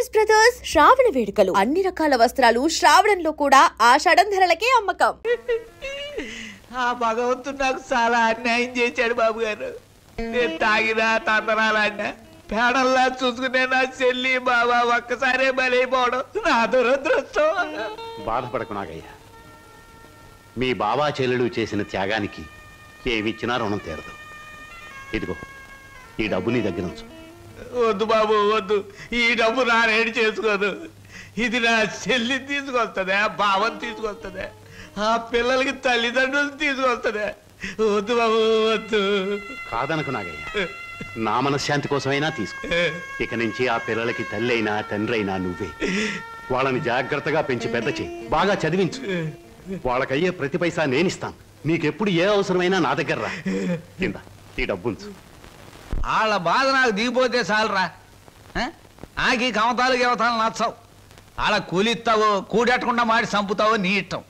Saris brothers శ్రావణ వేడుకలు అన్ని రకాల వస్త్రాలు శ్రావణంలో కూడా ఆషాఢం ధరలకే అమ్మకం. ఆ భగవంతుడు నాకు చాలా అన్యాయం చేశాడు బాబు గారు. నేను తాగినా తందనాలన్నా పేడల్లా చూసుకునే నా చెల్లి బాబా ఒక్కసారే బలైపోవడం నా దురదృష్టం. బాధపడకు నాగయ్య, మీ బాబా చెల్లెలు చేసిన త్యాగానికి ఏమిచ్చినా రుణం తీరదు. ఇదిగో ఈ డబ్బు నీ దగ్గర ఉంచు. వద్దు బాబు వద్దు, ఈ డబ్బు నా రేడి చేసుకోదు. ఇది నా చెల్లి తీసుకొస్తుందే, బావని తీసుకొస్తుందే, ఆ పిల్లలకి తల్లిదండ్రులు తీసుకొస్తుందే. వద్దు బాబు వద్దు. కాదనకు నాగయ్య, నా మనశ్శాంతి కోసమైనా తీసుకో. ఇక నుంచి ఆ పిల్లలకి తల్లి అయినా తండ్రి అయినా నువ్వే. వాళ్ళని జాగ్రత్తగా పెంచి పెద్ద చేయి, బాగా చదివించు. వాళ్ళకయ్యే ప్రతి పైసా నేనిస్తాను. నీకెప్పుడు ఏ అవసరమైనా నా దగ్గర రా. కింద ఈ డబ్బుంచు. వాళ్ళ బాధ నాకు దిగిపోతే చాలరా. ఆకి కమతాలు గవతాలు నచ్చవు. వాళ్ళ కూలిస్తావో కూడెట్టకుండా మాడి చంపుతావో నీ ఇష్టం.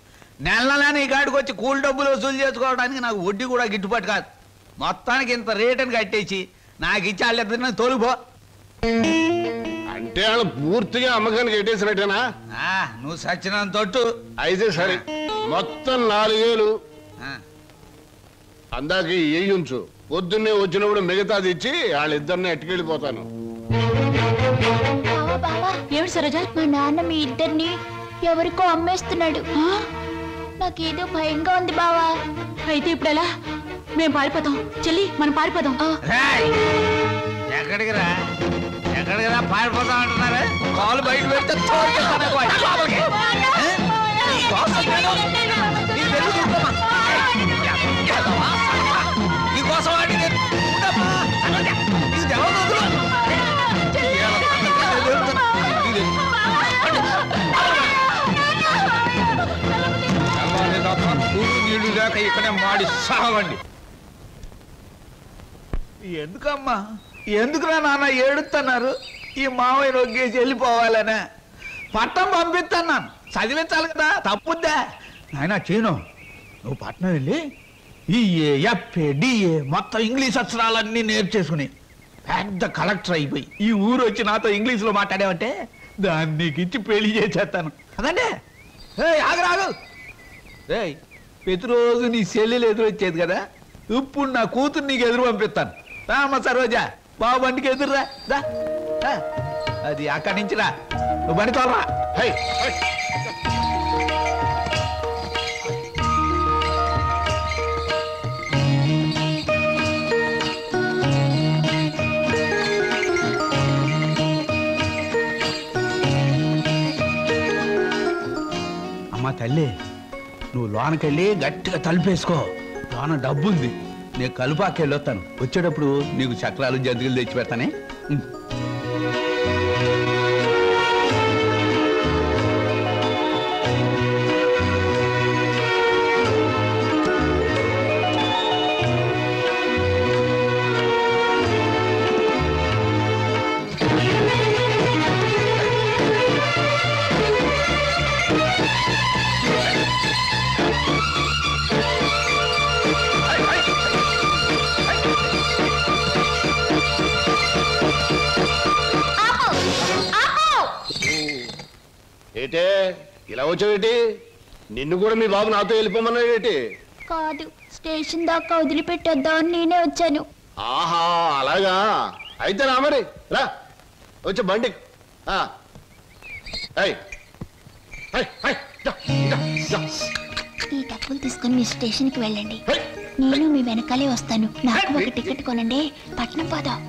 నెలలా నీ కాడికి వచ్చి కూలి డబ్బులు వసూలు చేసుకోవడానికి నాకు వడ్డీ కూడా గిట్టుబాటు కాదు. మొత్తానికి ఇంత రేటుని కట్టేసి నాకు ఇచ్చి వాళ్ళిద్దరిని తోలిపో. అంటే వాళ్ళు పూర్తిగా అమ్మకానికి ఎట్టేసినట్టేనా? నువ్వు సచ్చినంత తొట్టు. అయితే సరే, మొత్తం 4000 అందాక ఉంచు. పొద్దున్నే వచ్చినప్పుడు మిగతాది ఇచ్చి వాళ్ళిద్దరిని ఎట్టుకెళ్ళిపోతాను. ఏమిటి సరోజ, మా నాన్న మీ ఇద్దరిని ఎవరికో అమ్మేస్తున్నాడు. నాకేదో భయంగా ఉంది బావా. అయితే ఇప్పుడు ఎలా? మేము పారిపోతాం చెల్లి, మనం పారిపోదాం. ఎక్కడికి రా పారిపోతాం అంటున్నారా? కాలు బయట పెడితే నీళ్లు లేక ఇక్కడే మాడి సాగండి. ఎందుకమ్మా, ఎందుకురా నాన్న ఏడుస్తున్నారు? ఈ మావయ్య నొగ్గేసి వెళ్ళిపోవాలనే పట్నం పంపిస్తున్నాను. చదివించాలి కదా, తప్పుద్దా నాయన? చీను, నువ్వు పట్నం వెళ్ళి ఈ ఎఫ్ఏ డిఏ మొత్తం ఇంగ్లీష్ అక్షరాలన్నీ నేర్చేసుకుని పెద్ద కలెక్టర్ అయిపోయి ఈ ఊరు వచ్చి నాతో ఇంగ్లీష్లో మాట్లాడావంటే దాన్ని నీకు ఇచ్చి పెళ్లి చేసేస్తాను. అదంటే ఆగరాగు. ప్రతిరోజు నీ చెల్లెలు ఎదురు వచ్చేది కదా, ఇప్పుడు నా కూతురు నీకు ఎదురు పంపిస్తాను. రామ్మ సరోజా, బాబు బండికి ఎదురురా. అది అక్కడి నుంచి రా, నువ్వు బండి తోలరా. అమ్మా తల్లి, నువ్వు లోనకెళ్ళి గట్టిగా తలుపేసుకో. లోన డబ్బుంది, నేను కలుపాకెళ్ళి వస్తాను. వచ్చేటప్పుడు నీకు చక్రాలు జంతికలు తెచ్చి పెడతానే. ఏటే ఇలా వచ్చావేటి? నిన్ను కూడా మీ బాబు నాతో వెళ్ళిపోమన్నాడేటి? కాదు, స్టేషన్ దాకా వదిలిపెట్టొద్దామని నేనే వచ్చాను. ఆహా అలాగా, అయితే రా మరి, రా వచ్చే బండి. ఈ డబ్బులు తీసుకుని మీ స్టేషన్కి వెళ్ళండి, నేను మీ వెనకాలే వస్తాను. నాకు ఒక టికెట్ కొనండి, పట్నం పోదాం.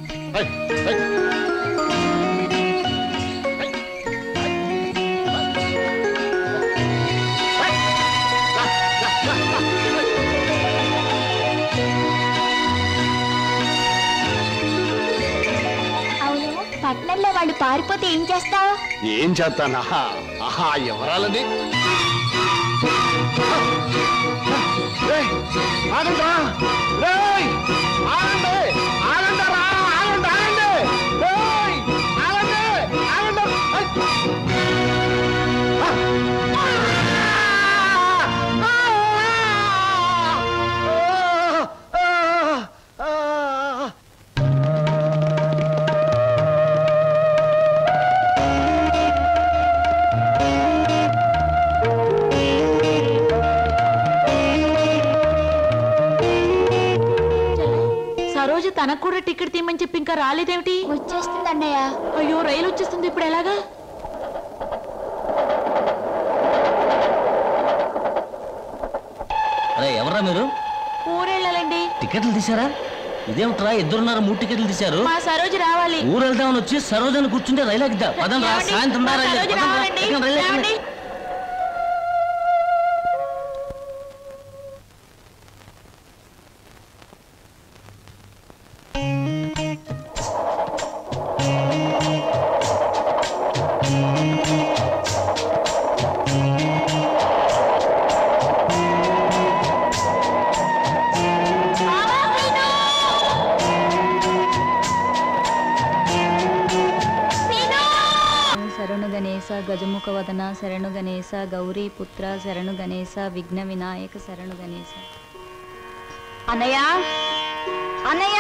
పట్నంలో వాళ్ళు పారిపోతే ఏం చేస్తావు? ఏం చేస్తానా? ఆహా ఎవరాలది? తనకు కూడా టికెట్ తీయమని చెప్పి ఇంకా రాలేదేమిటి? వచ్చేస్తుంది అన్నయ్య. అయ్యో రైలు వచ్చేస్తుంది, ఇప్పుడు ఎలాగా? అరే ఎవరా మీరు? ఊరెళ్ళాలండి. టికెట్లు తీసారా? ఇదేమిట్రా ఇద్దరున్నారు 3 టికెట్లు తీశారు. మా సరోజు రావాలి. ఊరు వెళ్దామని వచ్చి సరోజని కూర్చుంటే రైలు ఎక్కిద్దా? పదండి రా, సాయంత్రం రైలు. గజముఖ వదన శరణు గణేశ, గౌరీ పుత్ర శరణు గణేశ, విఘ్న వినాయక శరణు గణేశ. అన్నయ్య అన్నయ్య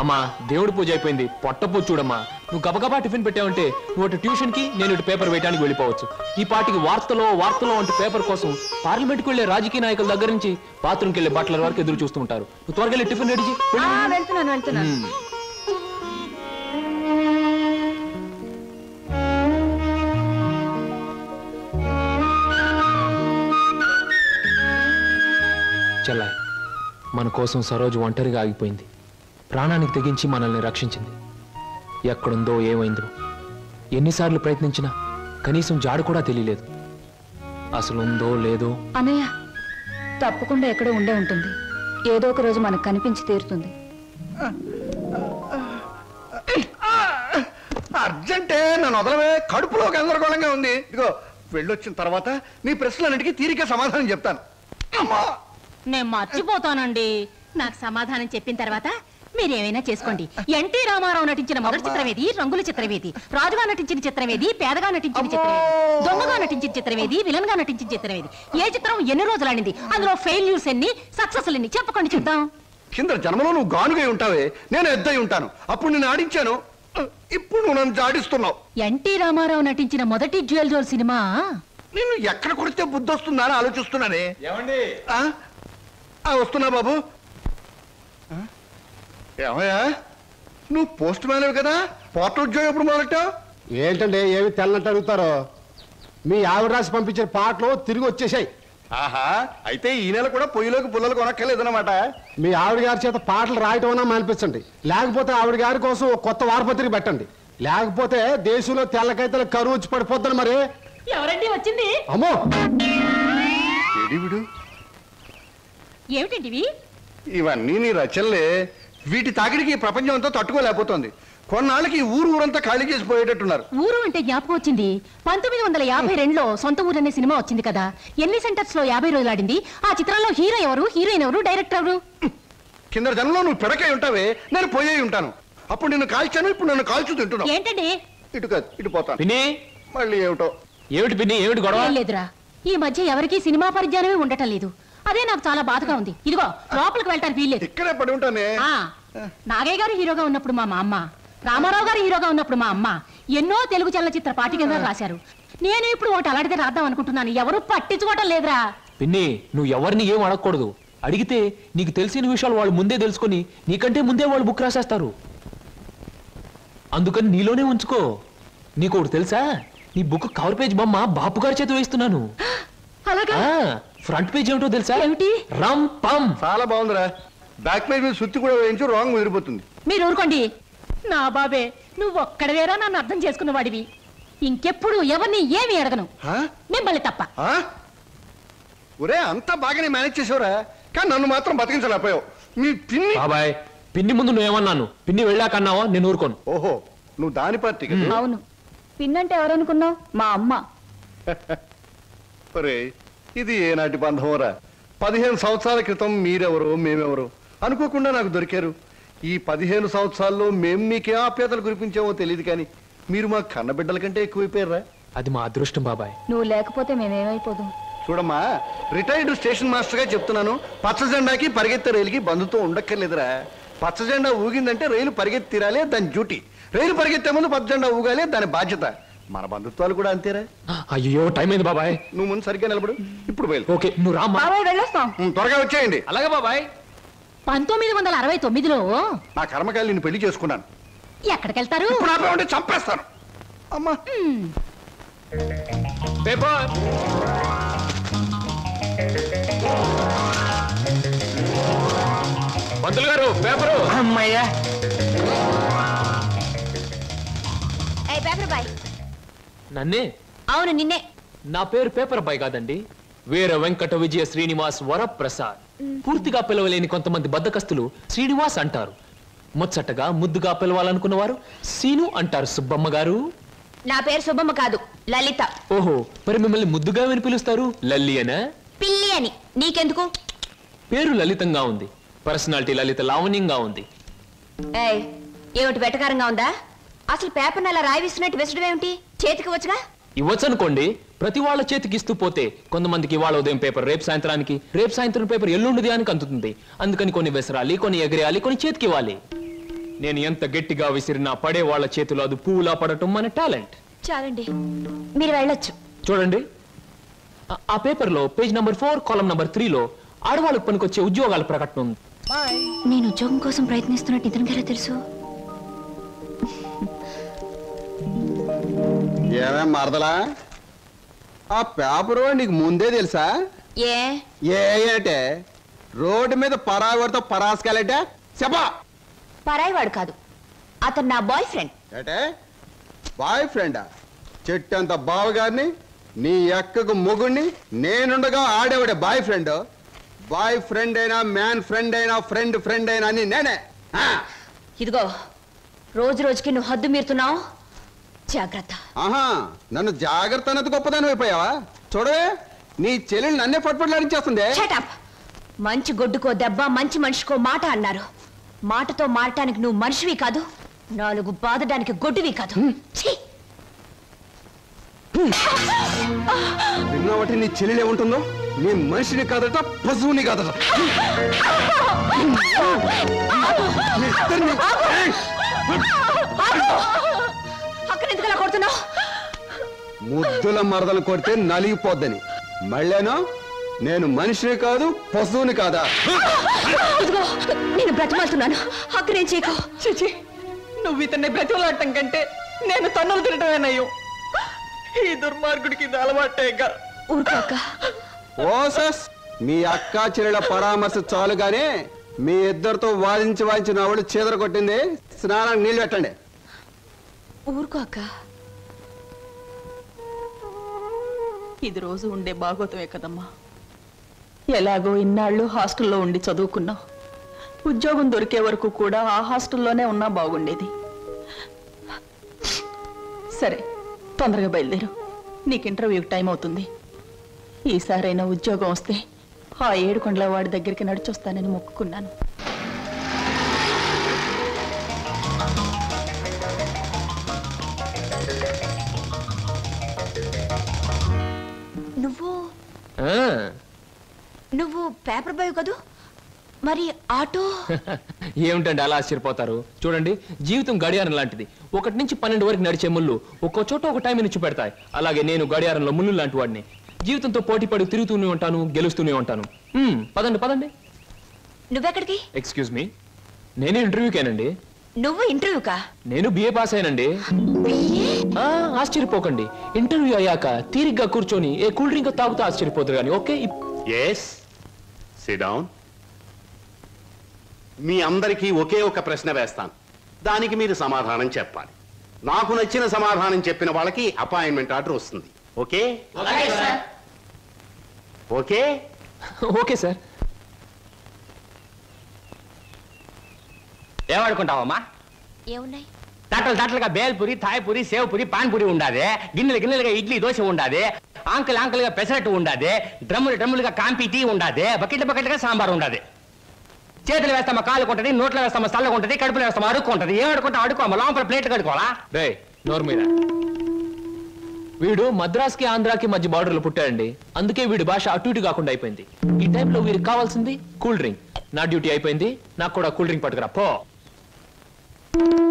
అమ్మా, దేవుడి పూజ అయిపోయింది, పొట్టపూజ చూడమ్మా. నువ్వు గబగబా టిఫిన్ పెట్టావంటే నువ్వు అటు ట్యూషన్ కి, నేను ఇటు పేపర్ వేయడానికి వెళ్ళిపోవచ్చు. ఈ పాటికి వార్తలో అంటే పేపర్ కోసం పార్లమెంట్కి వెళ్లే రాజకీయ నాయకుల దగ్గర నుంచి బాత్రూమ్కి వెళ్లే బట్లర్ వరకు ఎదురు చూస్తూ ఉంటారు. నువ్వు త్వరగా వెళ్ళి టిఫిన్ రెడీ చేయి. వెళ్తున్నాను. చెల్లాయి, మన కోసం సరోజు ఒంటరిగా ఆగిపోయింది. ప్రాణానికి తెగించి మనల్ని రక్షించింది. ఎక్కడుందో ఏమైందో ఎన్నిసార్లు ప్రయత్నించినా కనీసం జాడు కూడా తెలియలేదు. అసలు ఉందో లేదో. అన్నయ్య తప్పకుండా ఎక్కడో ఉండే ఉంటుంది. ఏదో ఒక రోజు మనకు కనిపించి తీరుతుంది. అర్జెంటే నన్ను వదలవే, కడుపులో గందరగోళంగా ఉంది. ఇదిగో వెళ్ళొచ్చిన తర్వాత నీ ప్రశ్నలన్నిటికీ తీరిక సమాధానం చెప్తాను. అమ్మా, నేను మర్చిపోతానండి. నాకు సమాధానం చెప్పిన తర్వాత మీరేమైనా చేసుకోండి. ఎన్టీ రామారావు నటించిన మొదటి చిత్రమేది? రంగుల చిత్రమేది? రాజుగా నటించిన చిత్రమేది? పేదగా నటించిన చిత్రమేది? దొంగగా నటించిన చిత్రమేది? విలన్ గా నటించిన చిత్రమేది? ఏ చిత్రం ఎన్ని రోజులు ఆడింది? అందులో ఫెయిల్యూర్స్ ఎన్ని, సక్సెస్ ఎన్ని? చెప్పకండి చూద్దాం. కింద జన్మలో నువ్వు గానుగై ఉంటావే, నేను ఎద్దై ఉంటాను. అప్పుడు నేను ఆడించాను, ఇప్పుడు నువ్వు నన్ను జాడిస్తున్నావు. ఎన్టీ రామారావు నటించిన మొదటి జ్యువెల్ జోల్ సినిమా నిన్ను ఎక్కడ కొడితే బుద్ధి వస్తుందా అని ఆలోచిస్తున్నానే. వస్తున్నా బాబు. ఏమయ్యా, నువ్వు పోస్ట్ మ్యాన్ కదా, పోర్టల్ ఉద్యోగం ఎప్పుడు మొదలెట్టావు? ఏంటండి ఏమి తెల్లంటే అడుగుతారో? మీ ఆవిడ రాసి పంపించిన పాటలు తిరిగి వచ్చేసాయి. ఆహా, అయితే ఈ నెల కూడా పొయ్యిలోకి పుల్లలు కొనక్కర్లేదన్నమాట. మీ ఆవిడ గారి చేత పాటలు రాయటం అన్నా మానిపించండి, లేకపోతే ఆవిడ గారి కోసం కొత్త వారపత్రిక పెట్టండి. లేకపోతే దేశంలో తెల్లకైతే కరువు వచ్చి పడిపోద్దని. మరి ఎవరండి వచ్చింది? అమ్మో, ఏమిటండి ఇవన్నీ నీ రచనలే. వీటి తాకిడికి ప్రపంచం అంతా తట్టుకోలేకపోతుంది. కొన్నాళ్ళకి ఊరంతా ఖాళీ చేసి పోయేటట్టున్నారు. ఊరు అంటే జ్ఞాపకం వచ్చింది. 1952లో సొంత ఊరు అనే సినిమా వచ్చింది కదా. ఎన్ని సెంటర్స్ లో 50 రోజులు ఆడింది. ఆ చిత్రంలో హీరో ఎవరు, హీరోయిన్ ఎవరు, డైరెక్టర్ ఎవరు? కింద జనంలో నువ్వు పిడకై ఉంటావే, నేను పోయే ఉంటాను. అప్పుడు నిన్ను కాల్చాను, ఇప్పుడు నన్ను కాల్చు తింటున్నావు. ఏంటండి? ఇటు కాదు, ఇటు పోతాను. మళ్ళీ ఏమిటో. ఏమిటి పిన్ని, ఏమిటి గొడవ? లేదురా, ఈ మధ్య ఎవరికి సినిమా పరిజ్ఞానమే ఉండటం లేదు. అదే నాకు చాలా బాధగా ఉంది. ఇదిగో లోపలికి వెళ్ళటానికి వీల్లేదు. ఇక్కడే పడి ఉంటానే. నాగయ్య గారు హీరోగా ఉన్నప్పుడు మా అమ్మ, రామారావు గారు హీరోగా ఉన్నప్పుడు మా అమ్మ ఎన్నో తెలుగు చలనచిత్ర పాఠ్యగ్రంథాలు రాశారు. నేను ఇప్పుడు ఒకటి అలాంటిదే రాద్దాం అనుకుంటున్నాను. ఎవరు పట్టించుకోవటం లేదురా. పిన్ని, నువ్వు ఎవరిని ఏం అడగకూడదు. అడిగితే నీకు తెలిసిన విషయాలు వాళ్ళు ముందే తెలుసుకొని నీకంటే ముందే వాళ్ళు బుక్ రాసేస్తారు. అందుకని నీలోనే ఉంచుకో. నీకు ఒకటి తెలుసా? నీ బుక్ కవర్ పేజ్ బొమ్మ బాపు గారి చేత వేస్తున్నాను. ఫ్రంట్ పేజ్ ఏమిటో తెలుసా? ఏమిటి? రమ్ పమ్. చాలా బాగుందిరా. బ్యాక్ పేజ్ మీద సుత్తి కూడా వేయించు, రాంగ్ ముదిరిపోతుంది. మీరు ఊరుకోండి. నా బాబే, నువ్వు ఒక్కడవేరా నన్ను అర్థం చేసుకున్న వాడివి. ఇంకెప్పుడు ఎవరిని ఏమి అడగను, మిమ్మల్ని తప్ప. ఒరే, అంతా బాగానే మేనేజ్ చేసావురా, కానీ నన్ను మాత్రం బతికించలేకపోయావు. మీ పిన్ని. బాబాయ్, పిన్ని ముందు నువ్వేమన్నాను, పిన్ని వెళ్ళాకన్నావా? నేను ఊరుకోను. ఓహో, నువ్వు దాని పార్టీ. అవును, పిన్నంటే ఎవరనుకున్నావు? మా అమ్మ. ఒరే, ఇది ఏనాటి బంధంరా? 15 సంవత్సరాల క్రితం మీరెవరో మేమెవరో అనుకోకుండా నాకు దొరికారు. ఈ 15 సంవత్సరాల్లో మేము మీకే ఆప్యాతలు కురిపించామో తెలియదు, కానీ మీరు మా కన్నబిడ్డల కంటే ఎక్కువైపోయారా? అది మా అదృష్టం బాబాయ్. నువ్వు లేకపోతే మేమేమైపోదు. చూడమ్మా, రిటైర్డ్ స్టేషన్ మాస్టర్ గా చెప్తున్నాను, పచ్చ జెండాకి పరిగెత్తే రైలుకి బంధుతో ఉండక్కర్లేదురా. పచ్చ జెండా ఊగిందంటే రైలు పరిగెత్తి తీరాలి, దాని డ్యూటీ. రైలు పరిగెత్తే ముందు పచ్చ జెండా ఊగాలి, దాని బాధ్యత. మన బంధుత్వాలు కూడా అంతేరా. అయ్యో టైం అయింది బాబాయ్. నువ్వు ముందు సరిగ్గా నిలబడు. ఇప్పుడు బయలు. ఓకే నువ్వు రామ్మా. బాబాయ్ వెళ్ళొస్తాం. త్వరగా వచ్చేయండి. అలాగే బాబాయ్. 1969లో నా కర్మకాయలు నిన్ను పెళ్లి చేసుకున్నాను. ఎక్కడికెళ్తారు? ఇప్పుడు ఆపే ఉంటే చంపేస్తాను. అమ్మా పేపర్. పంతులు గారు పేపరు. అమ్మయ్యా. Paper boy. నన్నే? అవును నిన్నే. నా పేరు పేపర్ బాయ్ కాదండి, వీర వెంకట విజయ శ్రీనివాస్ వరప్రసాద్. పూర్తిగా పిలవలేని కొంతమంది బద్దకస్తులు శ్రీనివాస్ అంటారు. ముచ్చటగా ముద్దుగా పిలవాలనుకున్న వారు సీను అంటారు. సుబ్బమ్మ గారు. నా పేరు సుబ్బమ్మ కాదు, లలిత. ఓహో, మరి మిమ్మల్ని ముద్దుగా విని పిలుస్తారు లల్లి అనా? పిల్లి అని. నీకెందుకు? పేరు లలితంగా ఉంది, పర్సనాలిటీ లలిత లావణ్యంగా ఉంది. ఏమిటి వెటకారంగా ఉందా? అసలు పేపర్ అలా రాయిస్తున్నట్టు విసడం ఏమిటి? చేతికి వచ్చుగా. ఇవ్వచ్చు అనుకోండి, ప్రతి వాళ్ళ చేతికి ఇస్తూ పోతే కొంతమందికి ఇవాళ ఉదయం పేపర్ రేపు సాయంత్రానికి, రేపు సాయంత్రం పేపర్ ఎల్లుండి దానికి అందుతుంది. అందుకని కొన్ని విసరాలి, కొన్ని ఎగరేయాలి, కొన్ని చేతికి ఇవ్వాలి. నేను ఎంత గట్టిగా విసిరినా పడే వాళ్ళ చేతిలో అది పువ్వులా పడటం మన టాలెంట్. చాలండి, మీరు వెళ్ళొచ్చు. చూడండి, ఆ పేపర్ లో పేజ్ నంబర్ 4 కాలం నంబర్ 3లో ఆడవాళ్ళకు పనికొచ్చే ఉద్యోగాల ప్రకటన ఉంది. నేను ఉద్యోగం కోసం ప్రయత్నిస్తున్నట్టు ఇతనికి ఎలా తెలుసు? ఏమేం మరదలా, ఆ పేపరు నీకు ముందే తెలుసా? ఏంటే రోడ్డు మీద పరాయివాడితో పరాసుకెళ్ళటే చెప్పా. పరాయివాడు కాదు, అతను నా బాయ్ ఫ్రెండ్. ఏటే బాయ్ ఫ్రెండా? చెట్టంత బావగారిని, నీ ఎక్కకు మొగుణ్ణి, నేనుండగా ఆడేవాడే బాయ్ ఫ్రెండ్. బాయ్ ఫ్రెండ్ అయినా, మ్యాన్ ఫ్రెండ్ అయినా, ఫ్రెండ్ ఫ్రెండ్ అయినా అని నేనే. ఇదిగో, రోజు రోజుకి నువ్వు హద్దు మీరుతున్నావు, జాగ్రత్త. ఆహా, నన్ను జాగ్రత్త అన్నది గొప్పదాని అయిపోయావా? చూడవే, నీ చెల్లెలు నన్నే పట్టుపట్లాడించేస్తుంది. మంచి గొడ్డుకో దెబ్బ, మంచి మనిషికో మాట అన్నారు. మాటతో మారటానికి నువ్వు మనిషివి కాదు, 4 బాదడానికి గొడ్డువి కాదు. విన్నావటి నీ చెల్లెలు ఏముంటుందో? నీ మనిషిని కాదట, పశువుని కాదట. అక్కడెందుకలా కొడుతున్నావు? ముద్దుల మరదలు కొడితే నలిగిపోద్దని. మళ్ళేనో నేను మనిషిని కాదు, పశువుని కాదా? నేను బ్రతిమాలుతున్నాను, అక్కడేం చేయకు. చిచి, నువ్వు ఇతన్ని బ్రతిమలాడటం కంటే నేను తన్నులు తినటమేనయ్యో. ఈ దుర్మార్గుడికి ఇది అలవాటేగా. ఊరుకోక. ఓసస్, మీ అక్కా చెల్లెల పరామర్శ చాలుగానే మీ ఇద్దరితో వాదించి నా ఒళ్ళు చీదర కొట్టింది. స్నానానికి నీళ్ళు పెట్టండి. ఊరుకోక. ఇది రోజు ఉండే బాగోతమే కదమ్మా. ఎలాగో ఇన్నాళ్ళు హాస్టల్లో ఉండి చదువుకున్నావు. ఉద్యోగం దొరికే వరకు కూడా ఆ హాస్టల్లోనే ఉన్నా బాగుండేది. సరే, తొందరగా బయలుదేరు, నీకు ఇంటర్వ్యూకి టైం అవుతుంది. ఈసారైనా ఉద్యోగం వస్తే ఆ 7 కొండల వాడి దగ్గరికి నడిచొస్తానని మొక్కుకున్నాను. నువ్వు పేపర్ బాయ్ కదూ, మరి ఆటో? ఏమిటండి అలా ఆశ్చర్యపోతారు? చూడండి, జీవితం గడియారం లాంటిది. 1 నుంచి 12 వరకు నడిచే ముళ్ళు ఒక్కో చోట ఒక టైం నుంచి పెడతాయి. అలాగే నేను గడియారంలో ముళ్ళు లాంటి వాడిని. జీవితంతో పోటీ పడి తిరుగుతూనే ఉంటాను, గెలుస్తూనే ఉంటాను. పదండి పదండి. నువ్వెక్కడికి? ఎక్స్క్యూజ్ మీ, నేను ఇంటర్వ్యూకేనండి. నువ్వు ఇంటర్వ్యూకా? నేను బిఏ పాస్ అయినండి. ఆశ్చర్యపోకండి, ఇంటర్వ్యూ అయ్యాక తీరిగ్గా కూర్చొని ఏ కూల్ డ్రింక్ తాగుతూ ఆశ్చర్యపోతారు కానీ. Okay, yes, sit down. మీ అందరికీ ఒకే ఒక ప్రశ్న వేస్తాను, దానికి మీరు సమాధానం చెప్పాలి. నాకు నచ్చిన సమాధానం చెప్పిన వాళ్ళకి అపాయింట్మెంట్ ఆర్డర్ వస్తుంది. ఓకే? Okay okay sir. ఏమనుకుంటావమ్మా? ఏమున్నాయి? తట్టలుగా బేల్పూరి, థాయ్పూరి, సేవ్పూరి, పాన్పూరి ఉండాది. గిన్నెలుగా ఇడ్లీ దోశ ఉండాది. ఆంకలుగా పెసరట్టు ఉండాది. డ్రమ్ములుగా కాంపి టీ ఉండాది. బకెట్లుగా సాంబార్ ఉండాది. చేతులు వేస్తామా కాలు కొంటది, నోట్లో వేస్తామా చల్లగా ఉంటది, కడుపులో వేస్తామా అడుక్కుంటది. ఏం అడుకుంటా అడుకోమా, లోపల ప్లేట్ కడుకోవాలా? రే నోరు మీద. వీడు మద్రాస్కి ఆంధ్రాకి మధ్య బార్డర్లో పుట్టాడండి. అందుకే వీడి భాష అటు ఇటు కాకుండా అయిపోయింది. ఈ టైంలో వీరికి కావాల్సింది కూల్ డ్రింక్. నా డ్యూటీ అయిపోయింది, నాకు కూడా కూల్ డ్రింక్ పట్టుకురా పో.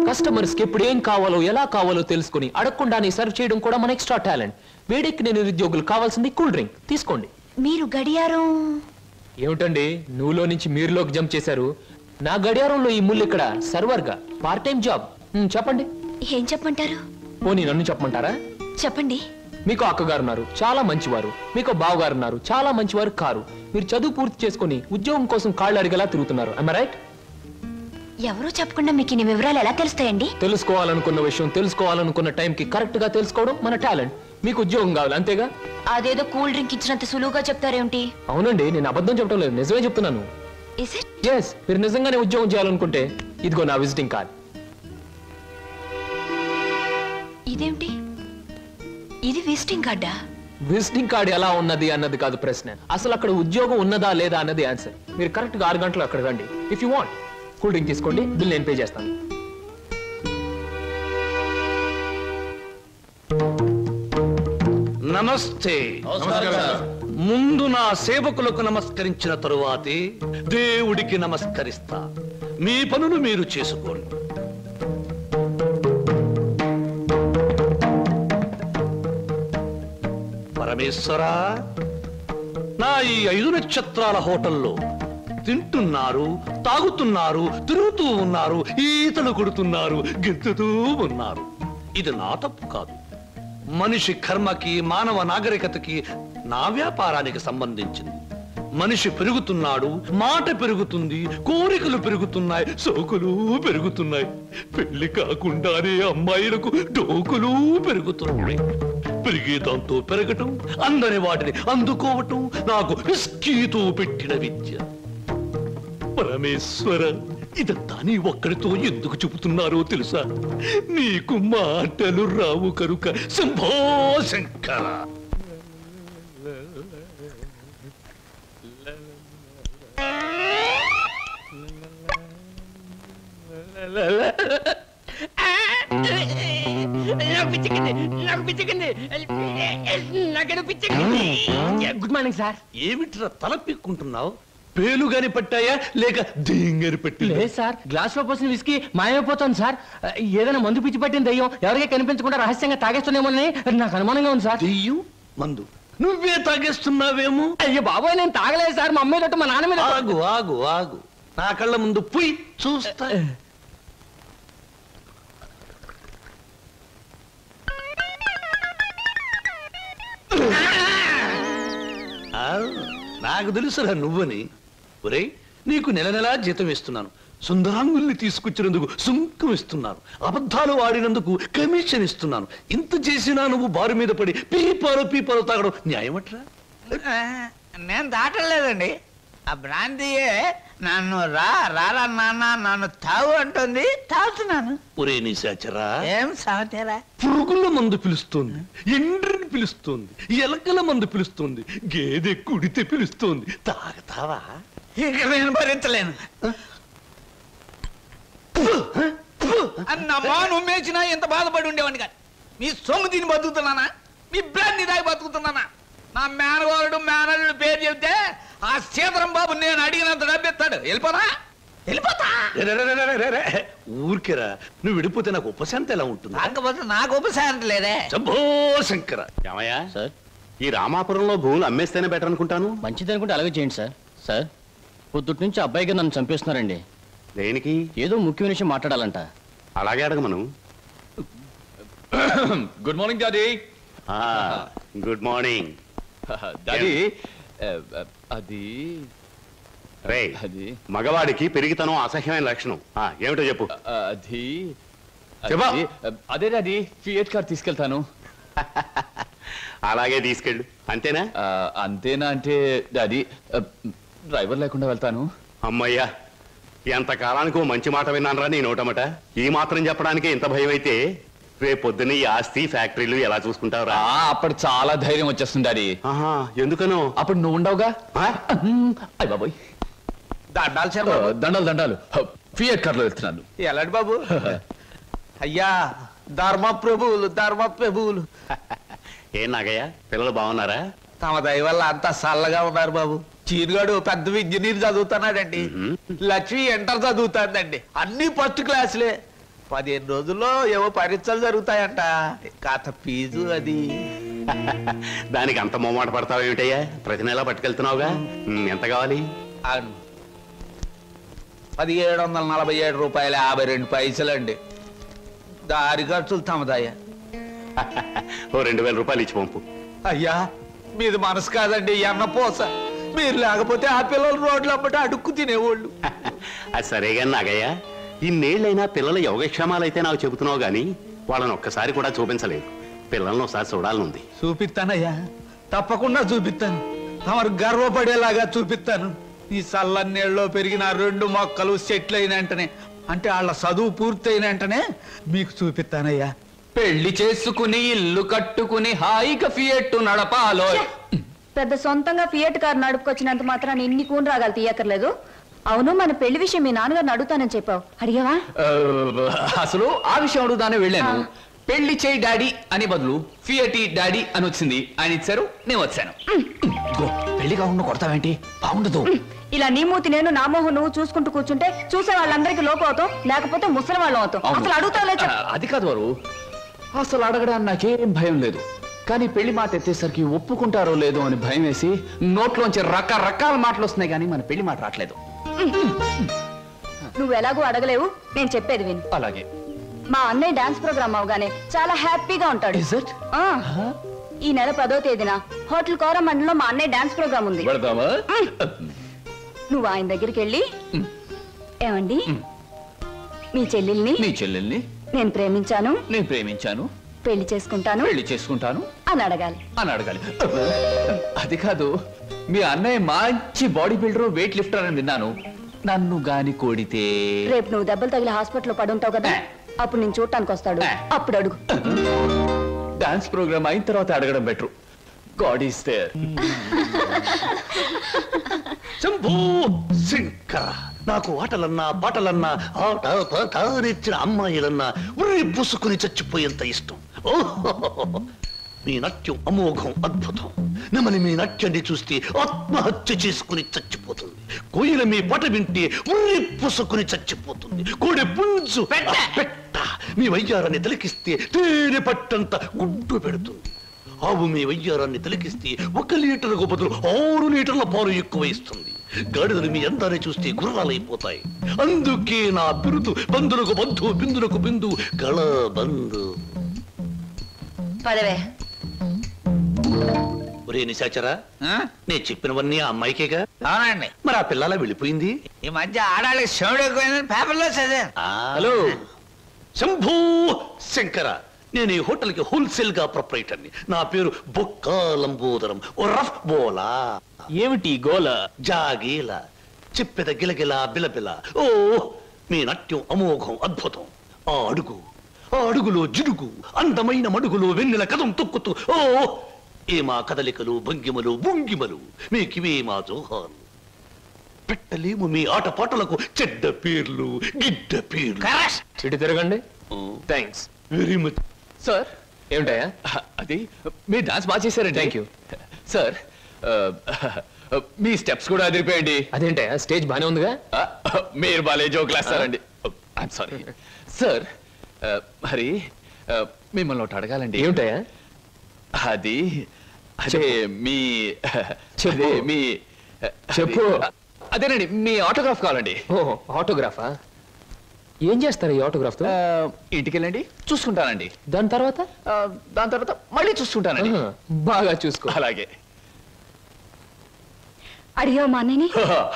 కస్టమర్స్ కి ఎప్పుడు ఏం కావాలో ఎలా కావాలో తెలుసుకుని అడగకుండానే సర్వ్ చేయడం కూడా మన ఎక్స్ట్రా టాలెంట్. వేడెక్కిన నిరుద్యోగులు కావాల్సింది కూల్ డ్రింక్. తీసుకోండి. మీరు గడియారం ఏమిటండి నువ్వులో నుంచి మీరులోకి జంప్ చేశారు? నా గడియారంలో ఈ ముళ్ళు ఇక్కడ సర్వర్ గా పార్ట్ టైం జాబ్. చెప్పండి. ఏం చెప్పమంటారు? పోనీ నన్ను చెప్పమంటారా? చెప్పండి. మీకు అక్కగారు ఉన్నారు, చాలా మంచివారు. మీకు బావగారు ఉన్నారు, చాలా మంచివారు కారు. మీరు చదువు పూర్తి చేసుకుని ఉద్యోగం కోసం కాళ్ళు అడిగేలా తిరుగుతున్నారు. am I right? ఎవరో చెప్పకుండా మీకు ఇన్ని వివరాలు ఎలా తెలుస్తాయండి? తెలుసుకోవాలనుకున్న విషయం తెలుసుకోవాలనుకున్న టైంకి కరెక్ట్ గా తెలుసుకోవడం మన టాలెంట్. మీకు ఉద్యోగం కావాలి అంతేగా? అదేదో కూల్ డ్రింక్ ఇచ్చినంత సులువుగా చెప్తారేమిటి? అవునండి, నేను అబద్ధం చెప్పడం లేదు, నిజమే చెప్తున్నాను. ఎస్, మీరు నిజంగానే ఉద్యోగం చేయాలనుకుంటే ఇదిగో నా విజిటింగ్ కార్డ్. ఇదేమిటి? ఇది విజిటింగ్ కార్డా? విజిటింగ్ కార్డ్ ఎలా ఉన్నది అన్నది కాదు ప్రశ్న, అసలు అక్కడ ఉద్యోగం ఉన్నదా లేదా అన్నది ఆన్సర్. మీరు కరెక్ట్ గా 6 గంటలు అక్కడ రండి. If you want cool drink తీసుకోండి, బిల్ నేను పే చేస్తాను. నమస్తే. ముందు నా సేవకులకు నమస్కరించిన తరువాతే దేవుడికి నమస్కరిస్తా. మీ పనులు మీరు చేసుకోండి. పరమేశ్వరా, నా ఈ 5 నక్షత్రాల హోటల్లో తింటున్నారు, తాగుతున్నారు, తిరుగుతూ ఉన్నారు, ఈతలు కొడుతున్నారు, గెంతుతూ ఉన్నారు. ఇది నా తప్పు కాదు. మనిషి కర్మకి, మానవ నాగరికతకి, నా వ్యాపారానికి సంబంధించింది. మనిషి పెరుగుతున్నాడు, మాట పెరుగుతుంది, కోరికలు పెరుగుతున్నాయి, సోకులు పెరుగుతున్నాయి. పెళ్లి కాకుండానే అమ్మాయిలకు డోకులు పెరుగుతున్నాయి. పెరిగే దాంతో పెరగటం, అందని వాటిని అందుకోవటం నాకు విస్కీతో పెట్టిన విద్య. పరమేశ్వర, ఇదంతా నీ ఒక్కడితో ఎందుకు చెబుతున్నారో తెలుసా? నీకు మాటలు రావు కనుక. Shambho Shankara. Good morning sir. ఏమిట్రా తల పిక్కుంటున్నావు? పేలుగాని పట్టాయా లేక దింగని పట్టి? లేదు సార్, గ్లాస్ లో పోసిన విస్కీ మాయమైపోతుంది సార్. ఏదైనా మందు పిచ్చి పట్టిన దయ్యం ఎవరికీ కనిపించకుండా రహస్యంగా తాగేస్తున్నామోనని నాకు అనుమానంగా ఉంది సార్. దెయ్యం మందు నువ్వే తాగేస్తున్నావేమో? అయ్యో బాబాయ్, నేను తాగలేదు సార్. మా అమ్మాయి మా నాన్న మీద. ఆగు ఆగు ఆగు, నా కళ్ళ ముందు పుయ్ చూస్తా. నాకు తెలుసురా నువ్వని. ఒరేయ్, నీకు నెల నెలా జీతం ఇస్తున్నాను, సుందరాంగుల్ని తీసుకొచ్చినందుకు సుంకం ఇస్తున్నాను, అబద్ధాలు ఆడినందుకు కమిషన్ ఇస్తున్నాను. ఇంత చేసినా నువ్వు బారు మీద పడి పీపాలు తాగడం న్యాయమట్రా? నేను దాటలేదండి. ఆ బ్రాంతియే నన్ను రారా నాన్న నన్ను తాగు అంటుంది, తాగుతున్నాను. ఒరే నిశాచరా, ఏం సాగుతారా? పురుగుల మందు పిలుస్తోంది, ఎండ్రిని పిలుస్తోంది, ఎలకల మందు పిలుస్తోంది, గేదె కుడితే పిలుస్తోంది. తాగతావా? ఇక నేను భరించలేను. అన్నమ్మా, నువ్వు మేచినా ఎంత బాధపడి ఉండేవాడిని కాదు. మీ సొమ్ము తిని బతుకుతున్నానా? మీ బ్రాంతి దాగి బతుకుతున్నానా? నా మేనగోరుడు మేనల్లుడు పేరు చెబితే ఆ సీతరం బాబు నేను అడిగినంత డబ్బిస్తాడు. వెళ్ళిపోతా. ఊరికేరా, నువ్వు విడిపోతే నాకు ఉపశాంతి ఎలా ఉంటుంది? కాకపోతే నాకు ఉపశాంతి లేదే. శంభో శంకర. ఏమయ్యా సార్, ఈ రామాపురంలో భూములు అమ్మేస్తేనే బెటర్ అనుకుంటాను. మంచిది అనుకుంటే అలాగే చేయండి సార్. సార్, పొద్దుటి నుంచి అబ్బాయిగా నన్ను చంపేస్తున్నారండి. దేనికి? ఏదో ముఖ్యమైన విషయం మాట్లాడాలంట. అలాగే అడగమను. Good morning daddy. Good morning daddy. అది రే, మగవాడికి పెరిగితనం అసహ్యమైన లక్షణం. ఏమిటో చెప్పు. అది చెప్పా. అదే డాడీ, ఫియట్ కార్ తీసుకెళ్తాను. అలాగే తీసుకెళ్ళు. అంతేనా? అంతేనా అంటే డాడీ, డ్రైవర్ లేకుండా వెళ్తాను. అమ్మయ్యా, ఎంతకాలానికి ఓ మంచి మాట విన్నానరా నీ నోటమట. ఈ మాత్రం చెప్పడానికి ఇంత భయం అయితే రేపొద్దున ఈ ఆస్తి ఫ్యాక్టరీలు ఎలా చూసుకుంటావురా? అప్పుడు చాలా ధైర్యం వచ్చేస్తుంది డాడీ. ఎందుకనో? అప్పుడు నువ్వు ఉండవుగా. అయ్య బాబోయ్, దండాలు ఫియట్ కార్లో వెళ్తున్నాను. ఎలాంటి బాబు? అయ్యా, ధర్మప్రభువులు. ఏం నాగయ్య, పిల్లలు బాగున్నారా? తమ దయ వల్ల అంతా చల్లగా ఉన్నారు బాబు. చీరుగాడు పెద్ద ఇంజనీర్ చదువుతున్నాడండి. లక్ష్మి ఇంటర్ చదువుతాడండి. అన్ని ఫస్ట్ క్లాసులే. 15 రోజుల్లో ఏవో పరీక్షలు జరుగుతాయంట. కాత ఫీజు అది. దానికి అంత మొమ్మాట పడతావు ఏమిటయ్యా? ప్రతి నెలా పట్టుకెళ్తున్నావుగా. ఎంత కావాలి? 1747 రూపాయలు 52 పైసలండి. దారి ఖర్చులు తమదయ్యా. ఓ 2000 రూపాయలు ఇచ్చి పంపు. అయ్యా మీది మనసు కాదండి, ఎన్నపోస. మీరు లేకపోతే ఆ పిల్లలు రోడ్లు అమ్మట అడుక్కు తినేవాళ్ళు. అది సరేగా నాగయ్య, ఇన్నేళ్ళైనా పిల్లల యోగక్షేమాలైతే నాకు చెబుతున్నావు గాని వాళ్ళని ఒక్కసారి కూడా చూపించలేదు. పిల్లల్ని ఒకసారి చూడాలనుంది. చూపిస్తానయ్యా, తప్పకుండా చూపిస్తాను. తమరు గర్వపడేలాగా చూపిస్తాను. ఈ చల్లన్నేళ్ళలో పెరిగిన 2 మొక్కలు సెటిల్ అయిన వెంటనే, అంటే వాళ్ళ చదువు పూర్తయిన వెంటనే మీకు చూపిస్తానయ్యా. పెళ్లి చేసుకుని ఇల్లు కట్టుకుని హాయిగా ఫియట్ నడపాలో. పెద్ద సొంతంగా ఫియట్ కారు నడుపుకొచ్చినంత మాత్రాన్ని ఇన్ని కూని రాగాలు తీయక్కర్లేదు. అవును, మన పెళ్లి విషయం మీ నాన్నగారిని అడుగుతానని చెప్పావు, అడిగావా? అసలు ఆ విషయం అడుగుతానే వెళ్ళాను. పెళ్లి చేయి డాడీ అని బదులు ఫియటి డాడీ అని వచ్చింది. ఆయన ఇచ్చారు, నేను వచ్చాను. పెళ్లి కాకుండా కొడతావేంటి? బాగుండదు. ఇలా నీ మూతి నేను, నా మోహం నువ్వు చూసుకుంటూ కూర్చుంటే చూసే వాళ్ళందరికీ లోపం అవుతాం, లేకపోతే ముసలి వాళ్ళం అవుతాం. అసలు అడుగుతావులే. అది కాదు వారు, అసలు అడగడానికి నాకేం భయం లేదు. కానీ పెళ్లి మాట ఎత్తేసరికి ఒప్పుకుంటారో లేదో అని భయం వేసి నోట్లోంచి రకరకాల మాటలు వస్తున్నాయి, కానీ మన పెళ్లి మాట రావట్లేదు. నువ్వు ఎలాగో అడగలేవు, నేను చెప్పేది విను. అలాగే. మా అన్నయ్య డాన్స్ ప్రోగ్రామ్ అవగానే చాలా హ్యాపీగా ఉంటాడు. ఈ నెల 10వ తేదీన హోటల్ కోరమండలో మా అన్నయ్య డాన్స్ ప్రోగ్రామ్ ఉంది. నువ్వు ఆయన దగ్గరికి వెళ్ళి, ఏమండి మీ చెల్లెల్ని నేను ప్రేమించాను, పెళ్లి చేసుకుంటాను అని అడగాలి. అది కాదు, మీ అన్నయ్య మంచి బాడీ బిల్డర్, వెయిట్ లిఫ్టర్ అని విన్నాను. నన్ను గాని కోడితే రేపు నువ్వు దెబ్బలు తగిలి హాస్పిటల్లో పడుంటావు కదా, అప్పుడు నేను చూడటానికి వస్తాడు, అప్పుడు అడుగు. డాన్స్ ప్రోగ్రామ్ అయిన తర్వాత అడగడం better. God is there. Shambhu Shankara, నాకు ఆటలన్నా పాటలన్నా ఆట పాట నేర్చిన అమ్మాయిలన్నా ఉర్రి పూసుకుని చచ్చిపోయేంత ఇష్టం. మీ నాట్యం అమోఘం, అద్భుతం. నెమలి మీ నాట్యాన్ని చూస్తే ఆత్మహత్య చేసుకుని చచ్చిపోతుంది. కోయిల మీ పాట వింటే ఉర్రి పూసుకుని చచ్చిపోతుంది. కోడి పుంజు పెట్ట మీ వయ్యారాన్ని తిలకిస్తే తేనె పట్టంత గుడ్డు పెడుతుంది. ఆవు మీ వయ్యారాన్ని తిలకిస్తే 1 లీటర్కు బదులు 6 లీటర్ల పాలు ఎక్కువ ఇస్తుంది. గాడిదలు మీ అందాన్ని చూస్తే గుర్రాలైపోతాయి. అందుకే నా బిరుదు బంధులకు బంధు, బిందులకు బిందు, గళ బంధు. పదవే. ఒరే నిశాచరా, నేను చెప్పినవన్నీ ఆ అమ్మాయికేగా? అవునండి. మరి ఆ పిల్లలా వెళ్ళిపోయింది. ఈ మధ్య ఆడాళ్ళకి శివుడు ఎక్కువైందని పేపర్లో చదివా. హలో శంభూ శంకర, నేను ఈ హోటల్ కి హోల్సేల్ గా ప్రొపరైటర్ని. నా పేరు బొక్కా లంబోదరం, ఓ రఫ్ బోలా. ఏమిటి గోల? జాగీల చెప్పెద గిలగిల బిలబిల. ఓ మీ నాట్యం అమోఘం, అద్భుతం. ఆ అడుగులో జిడుగు, అందమైన మడుగులో వెన్నెల కదం తొక్కుతూ. ఓ ఏమా కదలికలు, భంగిమలు, భుంగిమలు, మీకివే మా జోహాలు. పెట్టలేము మీ ఆటపాటలకు చెడ్డ పేర్లు, గిడ్డ పేర్లు. ఇటు తిరగండి. Thanks very much sir. ఏమిటయా అది? మీరు డాన్స్ బాగా చేశారండి. Thank you sir. మీ స్టెప్స్ కూడా అదిరిపోయండి. అదేంటయా, స్టేజ్ బానే ఉందిగా. మీరు బాలే జోకులు వేస్తారండి. I'm sorry sir. మరి మిమ్మల్ని ఒకటి అడగాలండి. ఏమిటయా అది? అదే మీ చెప్పు. అదేనండి, మీ ఆటోగ్రాఫ్ కావాలండి. ఓహో, ఆటోగ్రాఫా? ఏం చేస్తారు ఈ ఆటోగ్రాఫ్ తో? ఇంటికి వెళ్ళండి, చూసుకుంటానండి. దాని తర్వాత మళ్ళీ చూసుకుంటానండి. బాగా చూసుకో. అలాగే. అడిగావు మా అన్నయ్యని?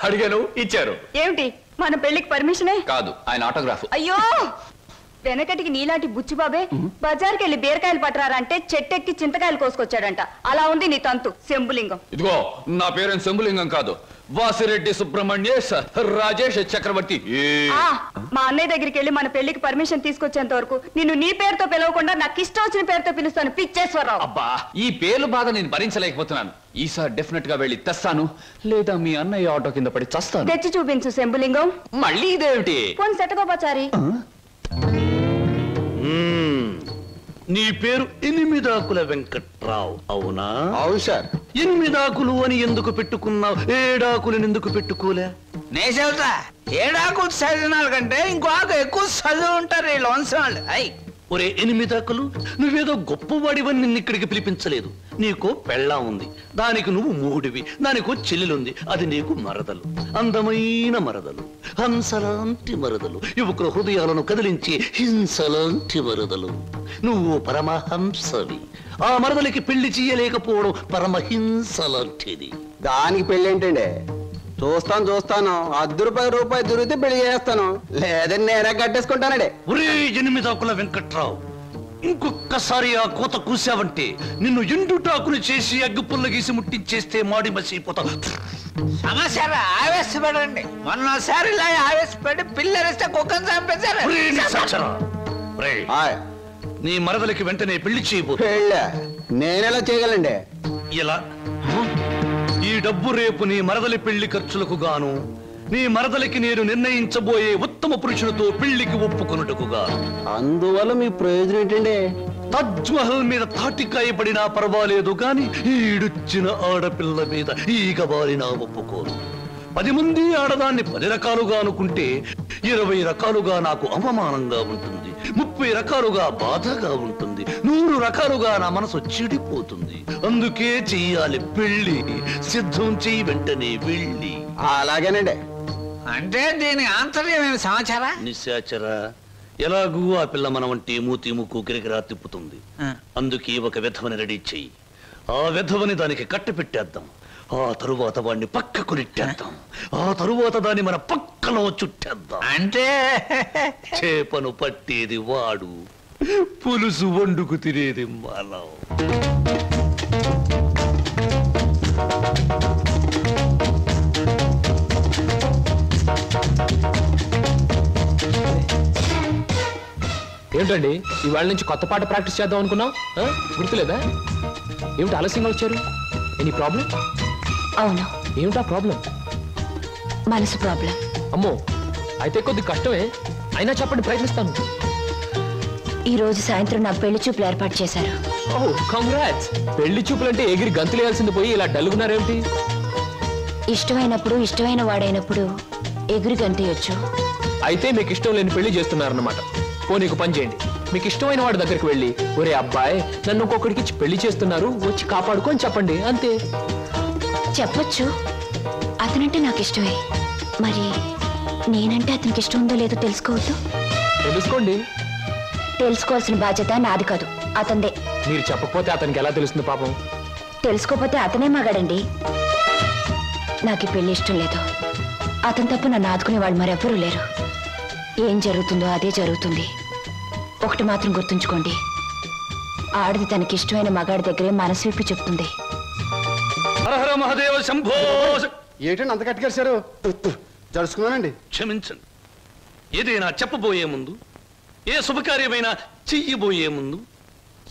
అడిగాను, ఇచ్చారు. ఏమిటి, మన పెళ్లికి పర్మిషనే కాదు, ఆయన ఆటోగ్రాఫ్. అయ్యో, వెనకటికి నీలాంటి బుచ్చిబాబే బజార్కి వెళ్ళి బీరకాయలు పట్టరారా అంటే చెట్టెక్కి చింతకాయలు కోసుకొచ్చాడంట. అలా ఉంది నీ తంతు శంభులింగం. ఇదిగో, నా పేరేం శంభులింగం కాదు, వాసిరెడ్డి సుబ్రహ్మణ్యేశ్ రాజేష్ చక్రవర్తి. మా అన్నయ్య దగ్గరికి వెళ్ళి మన పెళ్లికి పర్మిషన్ తీసుకొచ్చేంత వరకు నిన్ను నీ పేరుతో పిలవకుండా నాకు ఇష్టం వచ్చిన పేరుతో పిలుస్తాను, పిచ్చేశ్వరరావు. అబ్బా, ఈ పేర్లు బాధ నేను భరించలేకపోతున్నాను. ఈసారి డెఫినెట్ గా వెళ్ళి తెస్తాను, లేదా మీ అన్నయ్య ఆటో కింద పడి చస్తాను. తెచ్చి చూపించు శంభులింగం. మళ్ళీ ఇదేమిటి? పోని సెటగోపచారి. నీ పేరు 8 ఆకుల వెంకట్రావు, అవునా? అవును సార్. 8 ఆకులు అని ఎందుకు పెట్టుకున్నావు? 7 ఆకులను ఎందుకు పెట్టుకోలే? నేను చెబుతా ఏడాకు చదివిన కంటే ఇంకో ఆకు ఎక్కువ చదువు ఉంటారు వీళ్ళు వంశం వాళ్ళు. అయ్యి ఒరే 8 ఆకులు, నువ్వేదో గొప్పవాడివని నిన్ను ఇక్కడికి పిలిపించలేదు. నీకో పెళ్ళా ఉంది, దానికి నువ్వు మూడివి, దానికో చెల్లెలుంది, అది నీకు మరదలు, అందమైన మరదలు, హంసలాంటి మరదలు, యువకుల హృదయాలను కదిలించి హింసలాంటి మరదలు. నువ్వు పరమహంసవి. ఆ మరదలికి పెళ్లి చేయలేకపోవడం పరమహింసలాంటిది. దానికి పెళ్ళి ఏంటండి? చూస్తాను ₹10 దొరికితే పెళ్లి చేస్తాను, లేదని నేనే కట్టేసుకుంటానండి. ఒరే 8 ఆకుల వెంకట్రావు, ఇంకొక్కసారి ఆ కోత కూసావంటే నిన్ను ఎండుటాకులు చేసి అగ్గిపుల్ల గీసి ముట్టించేస్తే మాడి మసిపోతావు. సమస్య ఆవేశపడండి. మొన్నసారి ఇలా ఆవేశపడి పిల్లరిస్తే కుక్కను చంపేశారు. నీ మరదలికి వెంటనే పెళ్లి చేయబో. నేనెలా చేయగలండి? ఇలా ఈ డబ్బు రేపు నీ మరదలి పెళ్లి ఖర్చులకు గాను, నీ మరదలికి నేను నిర్ణయించబోయే ఉత్తమ పురుషులతో పెళ్లికి ఒప్పుకొనుటకు గాను. అందువల్ల మీ ప్రయోజనం ఏంటండి? తాజ్ మహల్ మీద తాటికాయ పడినా పర్వాలేదు గాని ఈడుచ్చిన ఆడపిల్ల మీద ఈగ బారినా ఒప్పుకోను. 10 మంది ఆడదాన్ని 10 రకాలుగా అనుకుంటే 20 రకాలుగా నాకు అవమానంగా ఉంటుంది, 30 రకాలుగా బాధగా ఉంటుంది, 100 రకాలుగా నా మనసు చెడిపోతుంది. అందుకే చెయ్యాలి పెళ్లి. సిద్ధం చెయ్యి వెంటనే వెళ్ళి. అలాగేనండి. అంటే దీని ఆంతర్యమైన సమాచారా? నిశాచరా, ఎలాగూ ఆ పిల్ల మన వంటి మూతి ముక్కు కిరికిరా తిప్పుతుంది. అందుకే ఒక విధవని రెడీ చెయ్యి. ఆ విధవని దానికి కట్ట పెట్టేద్దాం. ఆ తరువాత వాడిని పక్కకు నెట్టేద్దాం. ఆ తరువాత దాన్ని మన పక్కలో చుట్టేద్దాం. అంటే చేపను పట్టేది వాడు, పులుసు వండుకు తినేది మనం. ఏమిటండి ఇవాళ నుంచి కొత్త పాట ప్రాక్టీస్ చేద్దాం అనుకున్నాం, గుర్తులేదా? ఏమిటి ఆలస్యంగా వచ్చారు? Any problem? అవును. ఏమిటా ప్రాబ్లం? మనసు ప్రాబ్లం. అమ్మో, అయితే కొద్ది కష్టమే, అయినా చెప్పండి, ప్రయత్నిస్తాను. ఈ రోజు సాయంత్రం నా పెళ్లి చూపులు ఏర్పాటు చేశారు. ఓహ్ కంగ్రాట్స్. పెళ్లి చూపులంటే ఎగిరి గంతులేయాల్సింది పోయి ఇలా డల్గున్నారేమిటి? ఇష్టమైనప్పుడు ఇష్టమైన వాడైనప్పుడు ఎగురు గంతేయొచ్చు. అయితే మీకు ఇష్టం లేని పెళ్లి చేస్తున్నారన్నమాట. నీకు పని చేయండి, మీకు ఇష్టమైన వాడి దగ్గరికి వెళ్ళి, ఒరే అబ్బాయి నన్ను ఒక్కొక్కడికి ఇచ్చి పెళ్లి చేస్తున్నారు, వచ్చి కాపాడుకొని చెప్పండి, అంతే. చెప్పొచ్చు, అతనంటే నాకు ఇష్టమే. మరి నేనంటే అతనికి ఇష్టం ఉందో లేదో తెలుసుకోవద్దు? తెలుసుకోండి. తెలుసుకోవాల్సిన బాధ్యత నాది కాదు, అతందే. మీరు చెప్పకపోతే అతనికి ఎలా తెలుస్తుంది పాపం? తెలుసుకోపోతే అతనే మగాడండి. నాకు ఈ పెళ్లి ఇష్టం లేదు. అతను తప్ప నన్ను ఆదుకునే వాళ్ళు మరెవ్వరూ లేరు. ఏం జరుగుతుందో అదే జరుగుతుంది. ఒకటి మాత్రం గుర్తుంచుకోండి, ఆడది తనకి ఇష్టమైన మగాడి దగ్గరే మనసు విప్పి చెప్తుంది. హరహర మహాదేవ శంభో. ఏంటండి అంత కట్టుకేశారు? జరుచుకున్నానండి. క్షమించండి. ఏదైనా చెప్పబోయే ముందు, ఏ శుభకార్యమైనా చెయ్యబోయే ముందు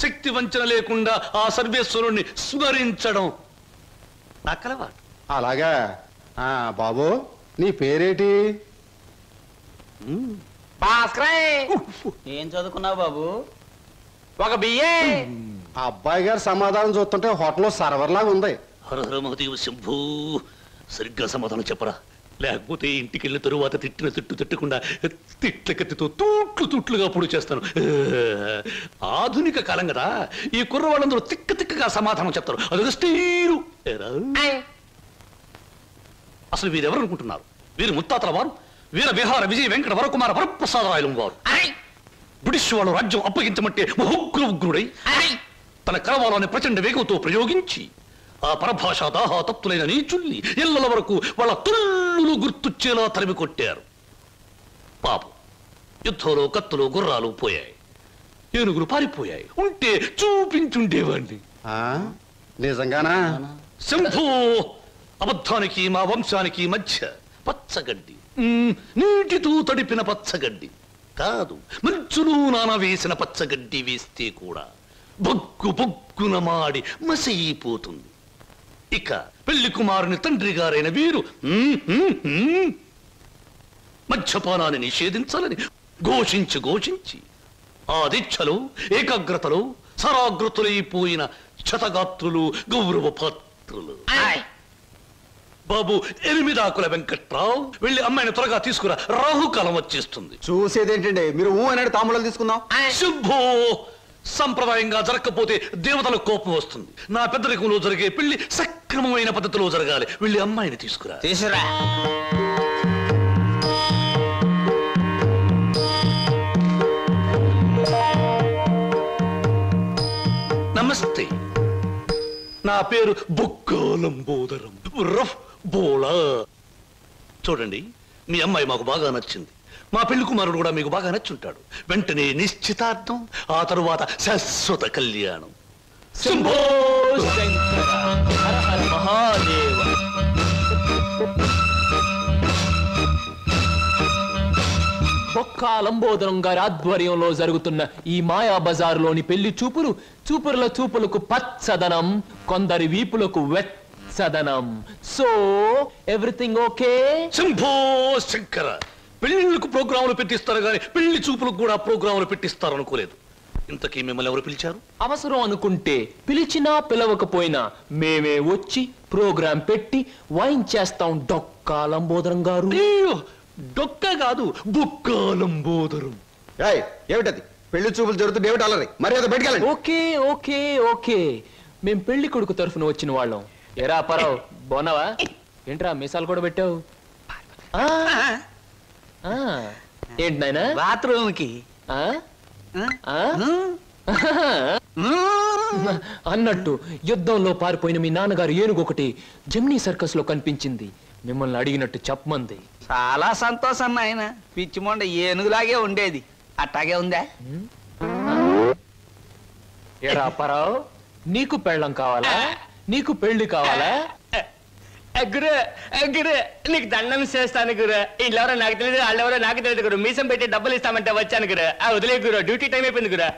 శక్తి వంచన లేకుండా ఆ సర్వేశ్వరుణ్ణి స్మరించడం నా కలవాటు. అలాగా. బాబు నీ పేరేటి? ఏం చదువుకున్నావు బాబు? ఒక బిఏ. అబ్బాయి గారు సమాధానం చూస్తుంటే హోటల్లో సర్వర్ లాగా ఉంది. హరహర మహాదేవ శంభూ. సరిగ్గా సమాధానం చెప్పరా, లేకపోతే ఇంటికి వెళ్ళిన తరువాత తిట్టిన తిట్టకుండా తిట్ల కత్తితో తూట్లుగా పొడి చేస్తాను. ఆధునిక కాలం కదా, ఈ కుర్రవాళ్ళందరూ తిక్కగా సమాధానం చెప్తారు. అదొక స్టీరు. అసలు వీరెవరు అనుకుంటున్నారు? వీరు ముత్తాతల వారు, వీర విహార విజయ వెంకట వరకుమార వరప్రసాదరాయలు వారు. బ్రిటిష్ వాళ్ళు రాజ్యం అప్పగించమంటే ఉగ్రుడై తన కరవాలని ప్రచండ వేగంతో ప్రయోగించి ఆ పరభాషా దాహాతత్తులైన నీచుల్ని ఇళ్ల వరకు వాళ్ళ తుల్లులు గుర్తుచ్చేలా తరిమి కొట్టారు. పాపం, యుద్ధంలో కత్తులు గుర్రాలు పోయాయి, ఏనుగులు పారిపోయాయి. ఉంటే చూపించుండేవాడిని. నిజంగానా? శంభో, అబద్ధానికి మా వంశానికి మధ్య పచ్చగడ్డి, నీటితో తడిపిన పచ్చగడ్డి కాదు, మంచులు నానవేసిన పచ్చగడ్డి వేస్తే కూడా బొగ్గు బొగ్గున మాడి మసైపోతుంది. ఇక పెళ్లి కుమారుని తండ్రి గారైన వీరు మద్యపానాన్ని నిషేధించాలని ఘోషించి ఆ దీక్షలో ఏకాగ్రతలో సరాగ్రతులైపోయిన క్షతగాత్రులు, గౌరవ పాత్రులు. బాబు 8 ఆకుల వెంకట్రావు వెళ్ళి అమ్మాయిని త్వరగా తీసుకురా, రాహుకాలం వచ్చేస్తుంది. చూసేదేంటండి మీరు అన్నాడు తాంబూలాలు తీసుకుందాం. శుభో సంప్రదాయంగా జరగకపోతే దేవతల కోపం వస్తుంది. నా పెద్దరికంలో జరిగే పెళ్లి సక్రమమైన పద్ధతిలో జరగాలి. వెళ్ళి అమ్మాయిని తీసుకురా. నమస్తే, నా పేరు బుక్కాలంబోదరం రఫ్ బోలా. చూడండి, మీ అమ్మాయి మాకు బాగా నచ్చింది. మా పెళ్లి కుమారుడు కూడా మీకు బాగా నచ్చుంటాడు. వెంటనే నిశ్చితార్థం, ఆ తరువాత శాశ్వత కళ్యాణం. శంభో శంకర హర హర మహాదేవ. బొక్కా లంబోదరం గారి ఆధ్వర్యంలో జరుగుతున్న ఈ మాయా బజారులోని పెళ్లి చూపులు చూపుల చూపులకు పచ్చదనం, కొందరి వీపులకు వెచ్చదనం. So everything okay? Shambho Shankara, పెళ్లిళ్ళకు ప్రోగ్రాములు పెట్టిస్తారు కానీ పెళ్లి చూపులకు కూడా ప్రోగ్రాములు పెట్టిస్తారు అనుకోలేదు. ఇంతకీ మిమ్మల్ని ఎవరు పిలిచారు? అవసరం అనుకుంటే పిలిచినా పిలవకపోయినా మేమే వచ్చి ప్రోగ్రాం పెట్టి వాయించేస్తాం. డొక్కా లంబోదరం గారు. డొక్క కాదు, బుక్కాలంబోదరం. ఏమిటది? పెళ్లి చూపులు జరుగుతుంది, ఏమిటి అలరి? మర్యాద బయటకెళ్ళండి. ఓకే ఓకే ఓకే, మేం పెళ్లి కొడుకు తరఫున వచ్చిన వాళ్ళం. ఎరా పరావు, బాగున్నావా? ఏంట్రా మీసాలు కూడా పెట్టావు? ఏంటి నాయనా? బాత్రూమ్కి అన్నట్టు యుద్ధంలో పారిపోయిన మీ నాన్నగారు ఏనుగొకటి జమ్నీ సర్కస్ లో కనిపించింది. మిమ్మల్ని అడిగినట్టు చెప్పమంది. చాలా సంతోషం నాయన. పిచ్చి మొండ ఏనుగులాగే ఉండేది, అట్టాగే ఉందా? ఎరా పరావు, నీకు పెళ్ళం కావాలా? నీకు పెళ్లి కావాలా? గురు గురు నీకు దండం చేస్తాను గురు. ఇంట్లో నాకు తెలియదు, వాళ్ళెవరో నాకు తెలియదు గురు. మీసం పెట్టి డబ్బులు ఇస్తామంటే వచ్చాను గురు. వదిలే గురు, డ్యూటీ టైం అయిపోయింది గురు.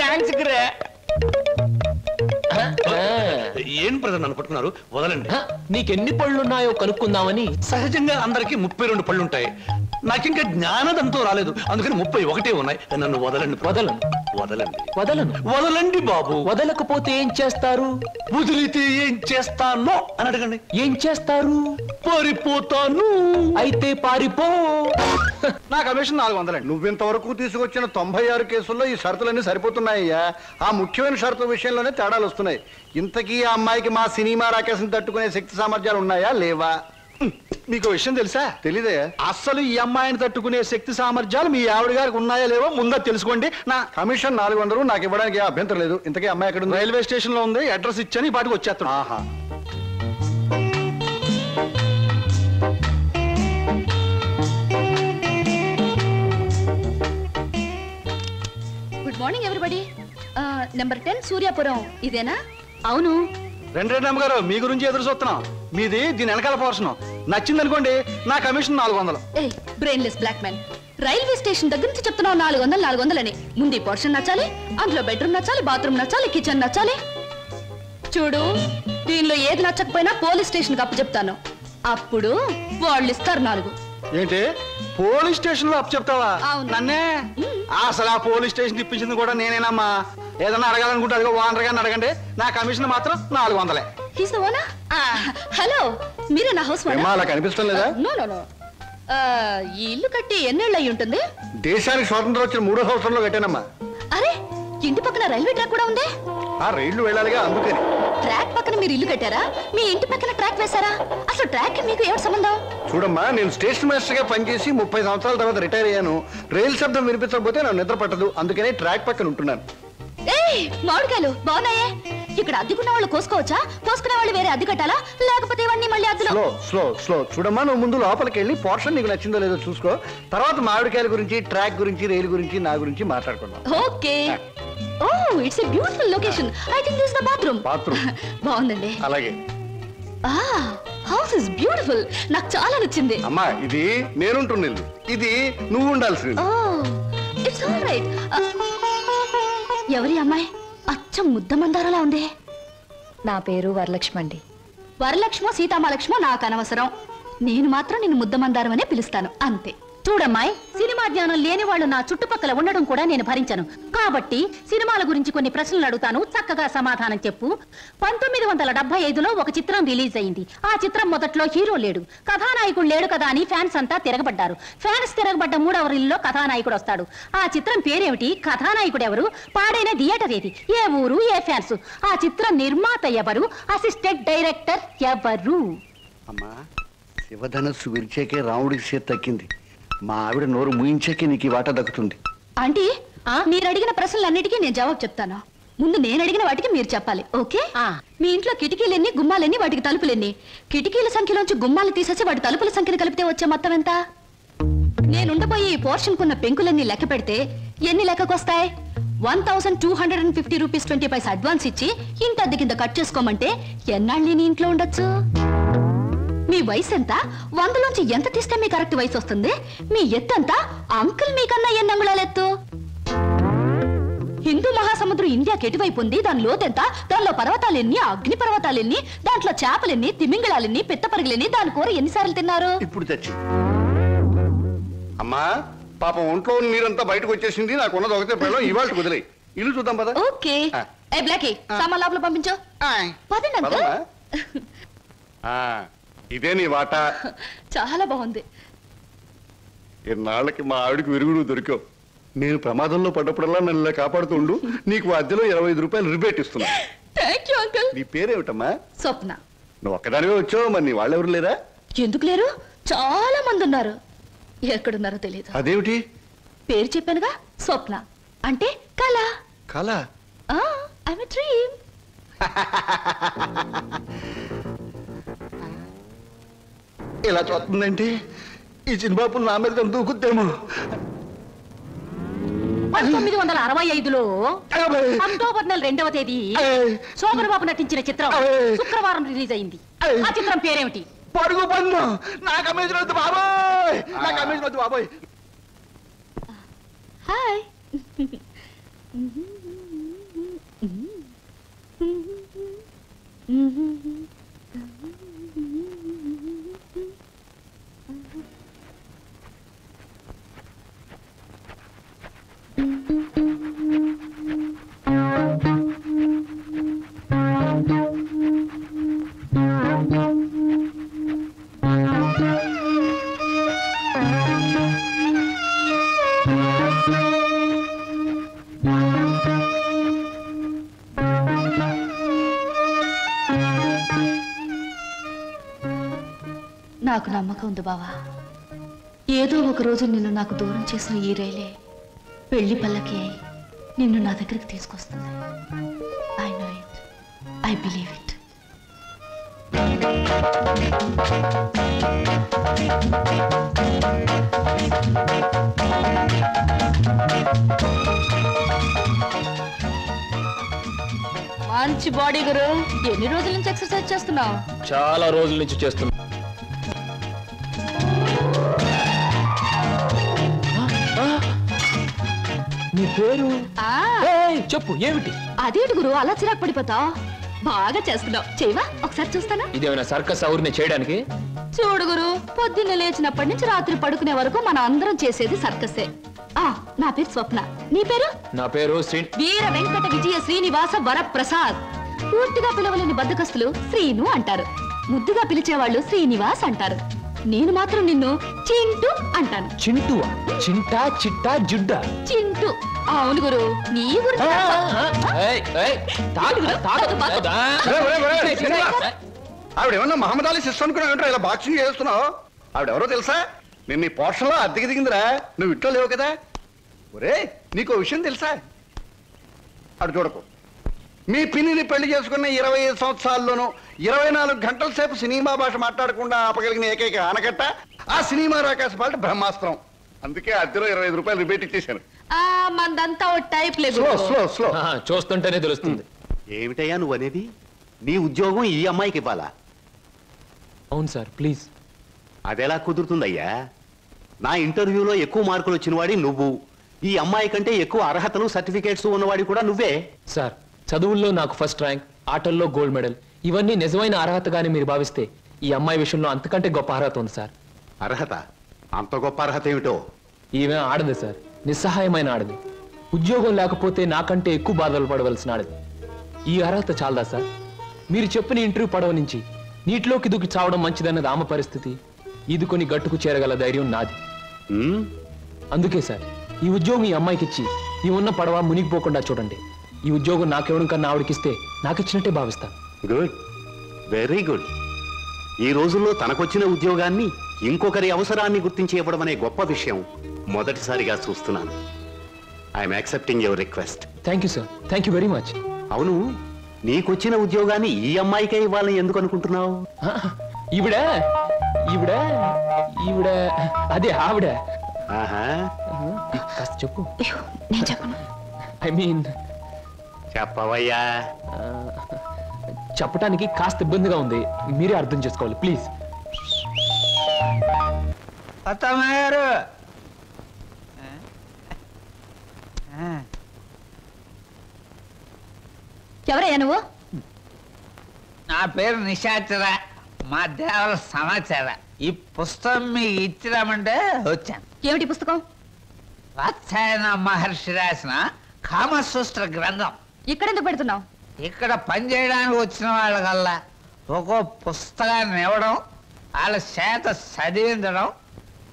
థ్యాంక్స్ గురు. ఏం ప్రజలు నన్ను పట్టుకున్నారు? వదలండి. నీకెన్ని పళ్ళున్నాయో కనుక్కుందామని. సహజంగా అందరికి 32 పళ్ళుంటాయి. నాకింకా జ్ఞానదంతో రాలేదు, అందుకని 31 ఉన్నాయి. నన్ను వదలండి. వదలను వదలండి వదలను వదలండి బాబు. వదలకపోతే ఏం చేస్తారు? వదిలితే ఏం చేస్తానో అని అడగండి. ఏం చేస్తారు? పారిపోతాను. అయితే పారిపో. నా కమిషన్ 400. నువ్వింతవరకు తీసుకొచ్చిన 96 కేసుల్లో ఈ షరతులన్నీ సరిపోతున్నాయ్యా. ఆ ముఖ్యమైన షరతుల విషయంలోనే తేడాలు వస్తున్నాయి. ఇంతకీ ఆ అమ్మాయికి మా సినిమా రాకేశం తట్టుకునే శక్తి సామర్థ్యాలు ఉన్నాయా లేవా? మీకు విషయం తెలుసా? తెలీదే. అస్సలు ఈ అమ్మాయిని తట్టుకునే శక్తి సామర్థ్యాలు మీ ఆవిడ గారికి ఉన్నాయా లేవో ముందా తెలుసుకోండి. నా కమిషన్ 400 నాకు ఇవ్వడానికి అభ్యంతరం లేదు. ఇంతకీ అమ్మాయి ఎక్కడ ఉంది? రైల్వే స్టేషన్ లో ఉంది. అడ్రస్ ఇచ్చాను, ఈ పాటికి వచ్చేస్తాను. ఆహా. Good morning everybody. Number 10 Suryapuram ఇదేనా? అవును. రెండు అమ్మగారు, మీ గురించి ఎదురు చూస్తున్నాం. మీది దీని వెనకాల పోర్షన్ నచ్చింది అనుకోండి, నా కమిషన్ 400. ఏ brainless black man, railway station దగ్గర నుంచి చెప్తున్నావు 400 అని. ముందు ఈ పోర్షన్ నచ్చాలి, అందులో బెడ్రూమ్ నచ్చాలి, బాత్రూమ్ నచ్చాలి, కిచెన్ నచ్చాలి. చూడు, దీనిలో ఏది నచ్చకపోయినా పోలీస్ స్టేషన్ కి అప్పు చెప్తాను. అప్పుడు వాళ్ళు ఇస్తారు 4. ఏంటి పోలీస్ స్టేషన్ లో అప్పు చెప్తావా? అవును. నన్నే? అసలు ఆ పోలీస్ స్టేషన్ ఇప్పించింది కూడా నేనేనమ్మా. ఏదన్నా అడగాలనుకుంటే అదిగో ఓనర్ గారిని అడగండి. నా కమిషన్ మాత్రం 400. హలో, మీరే నా హౌస్ అలా కనిపిస్తాం లేదా? ఈ ఇల్లు కట్టి ఎన్నేళ్ళు అయి ఉంటుంది? దేశానికి స్వాతంత్రం వచ్చిన 3వ సంవత్సరంలో కట్టానమ్మా. అరే, ఇంటి పక్కన రైల్వే ట్రాక్ కూడా ఉంది. ఆ రైళ్లు వెళ్ళాలిగా, అందుకని. ట్రాక్ పక్కన మీరు ఇల్లు కట్టారా? మీ ఇంటి పక్కన ట్రాక్ వేశారా? అసలు ట్రాక్ మీకు ఏమిటి సంబంధం? చూడమ్మా, నేను స్టేషన్ మాస్టర్ గా పనిచేసి 30 సంవత్సరాల తర్వాత రిటైర్ అయ్యాను. రైలు శబ్దం వినిపించకపోతే నాకు నిద్ర పట్టదు, అందుకనే ట్రాక్ పక్కన ఉంటున్నాను. మామిడికాయలు బాగున్నాయే. ఇక్కడ అద్దెకున్న వాళ్ళు కోసుకోవచ్చా? కోసుకునే వాళ్ళు వేరే అద్దె కట్టాలా, లేకపోతే ఇవన్నీ మళ్ళీ అద్దెలో? స్లో స్లో స్లో చూడమ్మా, నువ్వు ముందు లోపలికి వెళ్ళి పోర్షన్ నీకు నచ్చిందో లేదో చూసుకో. తర్వాత మామిడికాయల గురించి, ట్రాక్ గురించి, రైలు గురించి, నా గురించి మాట్లాడుకుందాం. Okay. Oh, it's a beautiful location. I think this is the bathroom. బాగుందండి. అలాగే. House is beautiful. నాకు చాలా నచ్చింది. అమ్మా, ఇది నేనుంటున్న ఇల్లు, ఇది నువ్వు ఉండాల్సింది. It's all right. ఎవరి అమ్మాయి? అచ్చం ముద్ద మందారలా ఉంది. నా పేరు వరలక్ష్మి అండి. వరలక్ష్మో సీతామలక్ష్మో నాకు అనవసరం. నేను మాత్రం నిన్ను ముద్ద మందారం అనే పిలుస్తాను, అంతే. చూడమ్మాయి, సినిమా జ్ఞానం లేని వాళ్ళు నా చుట్టుపక్కల ఉండడం కూడా నేను భరించను. కాబట్టి సినిమాల గురించి కొన్ని ప్రశ్నలు అడుగుతాను, చక్కగా సమాధానం చెప్పు. 1975లో ఒక చిత్రం రిలీజ్ అయింది. ఆ చిత్రం మొదట్లో హీరో లేడు, కథానాయకుడు లేడు కదా అని ఫ్యాన్స్ అంతా తిరగబడ్డారు. ఫ్యాన్స్ తిరగబడ్డ 3వ రీల్లో కథానాయకుడు వస్తాడు. ఆ చిత్రం పేరేమిటి? కథానాయకుడు ఎవరు? పాడైన థియేటర్ ఏది? ఏ ఊరు? ఏ ఫ్యాన్స్? ఆ చిత్రం నిర్మాత ఎవరు? అసిస్టెంట్ డైరెక్టర్ ఎవరు? అమ్మా, శివధనస్సు విరిచాకే రాముడికి చేతి తక్కింది. మా ఆవిడ నోరు ముయించాకే నీకు ఈ వాట దక్కుతుంది. ఆంటీ, మీరు అడిగిన ప్రశ్నలన్నిటికీ నేను జవాబు చెప్తాను. ముందు నేను అడిగిన వాటికి మీరు చెప్పాలి, ఓకే? మీ ఇంట్లో కిటికీలెన్ని, గుమ్మాలెన్ని, వాటికి తలుపులెన్ని? కిటికీల సంఖ్యలోంచి గుమ్మాలు తీసేసి వాటి తలుపుల సంఖ్యను కలిపితే వచ్చే మొత్తం ఎంత? నేనుండబోయే ఈ పోర్షన్ కున్న పెంకులన్నీ లెక్క పెడితే ఎన్ని లెక్కకొస్తాయి? 1250 రూపీస్ 20 పైసా అడ్వాన్స్ ఇచ్చి ఇంత అద్దె కింద కట్ చేసుకోమంటే ఎన్నాళ్ళు నీ ఇంట్లో ఉండొచ్చు? మీ వయసు ఎంత? 100లోంచి ఎంత తీస్తే మీ కరెక్ట్ వయసు వస్తుంది? మీ ఎత్తు ఎంత? అంకుల్ మీకన్నా ఎన్ని అంగుళాల ఎత్తు? హిందూ మహాసముద్రం ఇండియాకి ఎటువైపు ఉంది? దాని లోతెంత? దానిలో పర్వతాలెన్ని, అగ్ని పర్వతాలెన్ని, దాంట్లో చేపలెన్ని, తిమింగళాలెన్ని, పిత్తపరిగలెన్ని, దాని కూర ఎన్నిసార్లు తిన్నారు? ఇప్పుడు తెచ్చి అమ్మా, పాపం ఒంట్లో నీరంతా బయటకు వచ్చేసింది. నాకు ఉన్నది ఒకటే పిల్లలు, ఇవాళ కుదిలే. ఇల్లు చూద్దాం పద. ఓకే. ఏ బ్లాకీ, సామాన్ లోపల పంపించు. పదండి అంకుల్. ఇదే నీ వాట. చాలా బాగుంది. ఇన్నాళ్ళకి మా ఆవిడకి విరుగుడు దొరికావు. నేను ప్రమాదంలో పడ్డప్పుడల్లా నన్ను ఇలా కాపాడుతూ ఉండు. నీకు అద్దెలో 25 రూపాయలు రిబేట్ ఇస్తున్నా. Thank you uncle. నీ పేరేమిటమ్మా? స్వప్న. నువ్వు ఒక్కదానివే వచ్చావు, మరి నీ వాళ్ళెవరు లేరా? ఎందుకు లేరు? చాలా మంది ఉన్నారు. ఎక్కడున్నారో తెలియదు. అదేమిటి? పేరు చెప్పానుగా, స్వప్న అంటే కళ. కళ? I'm a dream. ఇలా చూస్తుందంటే ఈ చిన్నబాబు నా మీద దూకుద్దేమో. 1965లో అక్టోబర్ నెల 2వ తేదీ శోభన్ బాబు నటించిన చిత్రం శుక్రవారం రిలీజ్ అయింది. ఆ చిత్రం పేరేమిటి? పడుగు పన్ను. నాకు అమేజ్ వద్దు బాబోయ్, నాకు అమేజ్ వద్దు బాబోయ్. హాయ్. నాకు నమ్మకం ఉంది బావా. ఏదో ఒక రోజు నిన్ను నాకు దూరం చేసిన ఈ రైలే పెళ్లి పల్లకి అయి నిన్ను నా దగ్గరికి తీసుకొస్తుంది. I know it, I believe it. మంచి బాడీ గురు. ఎన్ని రోజుల నుంచి ఎక్సర్సైజ్ చేస్తున్నావు? చాలా రోజుల నుంచి చేస్తున్నా. నీ పేరు చెప్పు, ఏమిటి? అదేంటి గురు అలా చిరాకు పడిపోతావు? బాగా చేస్తున్నావు. చేయవా ఒకసారి చూస్తానా? ఇదేమైనా సర్కస్ ఊరిని చేయడానికి? చూడు గురు, పొద్దున్నే లేచినప్పటి నుంచి రాత్రి పడుకునే వరకు మనం అందరం చేసేది సర్కసే. నా పేరు స్వప్న. నీ పేరు? నా పేరు వీర వెంకట విజయ శ్రీనివాస వరప్రసాద్. పూర్తిగా పిలవలేని బద్దకస్తులు శ్రీను అంటారు, ముద్దుగా పిలిచేవాళ్ళు శ్రీనివాస్ అంటారు. నేను మాత్రం నిన్ను చింటూ అంటాను. చింటూ? చింటా, చిట్టా, జుడ్డా? చింటూ. అవును గురు, నీ గురించి ఆవిడేమన్నా మహమ్మద్ అలీ సిస్టర్ అనుకున్నావు? ఇలా బాక్సింగ్ చేస్తున్నావు. ఆవిడెవరో తెలుసా? నేను నీ పోర్షన్లో అద్దెకి దిగిందిరా. నువ్వు ఇంట్లో లేవు కదా. ఒరే, నీకో విషయం తెలుసా? అటు చూడకు. మీ పిన్నిని పెళ్లి చేసుకున్న 25 సంవత్సరాల్లోనూ 24 గంటల సేపు సినిమా భాష మాట్లాడకుండా ఆపగలిగిన ఏకైక ఆనకట్ట ఆ సినిమా రాకాశ పాట బ్రహ్మాస్త్రం. అందుకే అద్దెలో 25 రూపాయలు రిబేట్ ఇచ్చేశాను. మందంతా టైప్ లేదు. చూస్తుంటేనే తెలుస్తుంది. ఏమిటయ్యా నువ్వు అనేది? నీ ఉద్యోగం ఈ అమ్మాయికి ఇవ్వాలా? అవును సార్, ప్లీజ్. అదెలా కుదురుతుందయ్యా? నా ఇంటర్వ్యూలో ఎక్కువ మార్కులు వచ్చిన వాడి నువ్వు, ఈ అమ్మాయి కంటే ఎక్కువ అర్హతలు సర్టిఫికేట్స్ ఉన్నవాడి కూడా నువ్వే. సార్, చదువుల్లో నాకు ఫస్ట్ ర్యాంక్, ఆటల్లో గోల్డ్ మెడల్, ఇవన్నీ నిజమైన అర్హతగానే మీరు భావిస్తే ఈ అమ్మాయి విషయంలో అంతకంటే గొప్ప అర్హత ఉంది సార్. అర్హత? అంత గొప్ప అర్హత ఏమిటో? ఈమె ఆడదు సార్, నిస్సహాయమైన ఆడది. ఉద్యోగం లేకపోతే నాకంటే ఎక్కువ బాధలు పడవలసిన ఆడది. ఈ అర్హత చాలదా సార్? మీరు చెప్పిన ఇంటర్వ్యూ పడవ నుంచి నీటిలోకి దూకి చావడం మంచిదన్నది ఆమె పరిస్థితి. ఈదుకొని గట్టుకు చేరగల ధైర్యం నాది. అందుకే సార్ ఈ ఉద్యోగం ఈ అమ్మాయికి ఇచ్చి ఈ ఉన్న పడవ మునిగిపోకుండా చూడండి. ఈ ఉద్యోగం నాకెవడం కన్నా ఆవిడకిస్తే నాకిచ్చినట్టే భావిస్తాను. Good, very good. ఈ రోజుల్లో తనకొచ్చిన ఉద్యోగాన్ని ఇంకొకరి అవసరాన్ని గుర్తించి ఇవ్వడం అనే గొప్ప విషయం మొదటిసారిగా చూస్తున్నాను. I'm accepting your request. Thank you sir, thank you very much. అవును, నీకొచ్చిన ఉద్యోగాన్ని ఈ అమ్మాయికే ఇవ్వాలని ఎందుకు అనుకుంటున్నావు? ఈవిడ ఈవిడ ఈవిడ అదే ఆవిడ. కాస్త చెప్పు. నేను చెప్పను. ఐ మీన్ చెప్పవయ్యా. చెప్పటానికి కాస్త ఇబ్బందిగా ఉంది, మీరే అర్థం చేసుకోవాలి ప్లీజ్. అత్తమ్మగారు, ఎవరయ్యా నువ్వు? నా పేరు నిశాచర, మా దేవర సమాచార. ఈ పుస్తకం మీకు ఇచ్చిరామంటే వచ్చాను. ఏమిటి పుస్తకం? వాత్సాయన మహర్షి రాసిన కామసూత్ర గ్రంథం. ఇక్కడెందుకు పెడుతున్నావు? ఇక్కడ పనిచేయడానికి వచ్చిన వాళ్ళకల్లా ఒక్కో పుస్తకాన్ని ఇవ్వడం, వాళ్ళ చేత చదివించడం,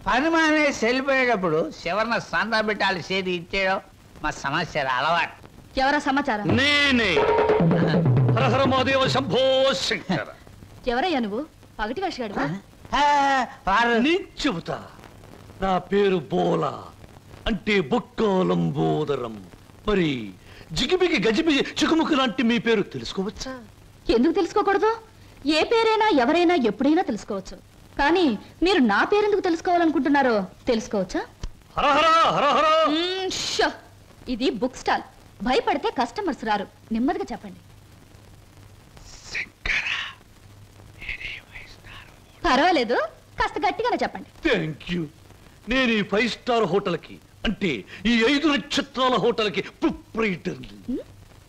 పని మానేసి వెళ్ళిపోయేటప్పుడు చివరిన సందా పెట్టి వాళ్ళ చేతి ఇచ్చేయడం మా సమస్య అలవాటు. ఎవరా సమాచారం? నేనే. హర హర మహాదేవ శంభో శంకర. ఎవరయ్యా నువ్వు? పగటి వేషగాడువా? నేను చెబుతా. నా పేరు బోలా, అంటే బొక్కాలంబోదరం. మరి జిగిబిగి గజిబిగి చికుముకు లాంటి మీ పేరు తెలుసుకోవచ్చా? ఎందుకు తెలుసుకోకూడదు? ఏ పేరైనా ఎవరైనా ఎప్పుడైనా తెలుసుకోవచ్చు. కానీ మీరు నా పేరెందుకు తెలుసుకోవాలనుకుంటున్నారో తెలుసుకోవచ్చా? హర హర హర హర. ఇది బుక్ స్టాల్. భయపడితే కస్టమర్స్ రారు. నెమ్మదిగా చెప్పండి. పర్వాలేదు, కాస్త గట్టిగానే చెప్పండి. Thank you. నేను ఈ 5 స్టార్ హోటల్కి, అంటే ఈ 5 నక్షత్రాల హోటల్కి ప్రొప్రైటర్ని.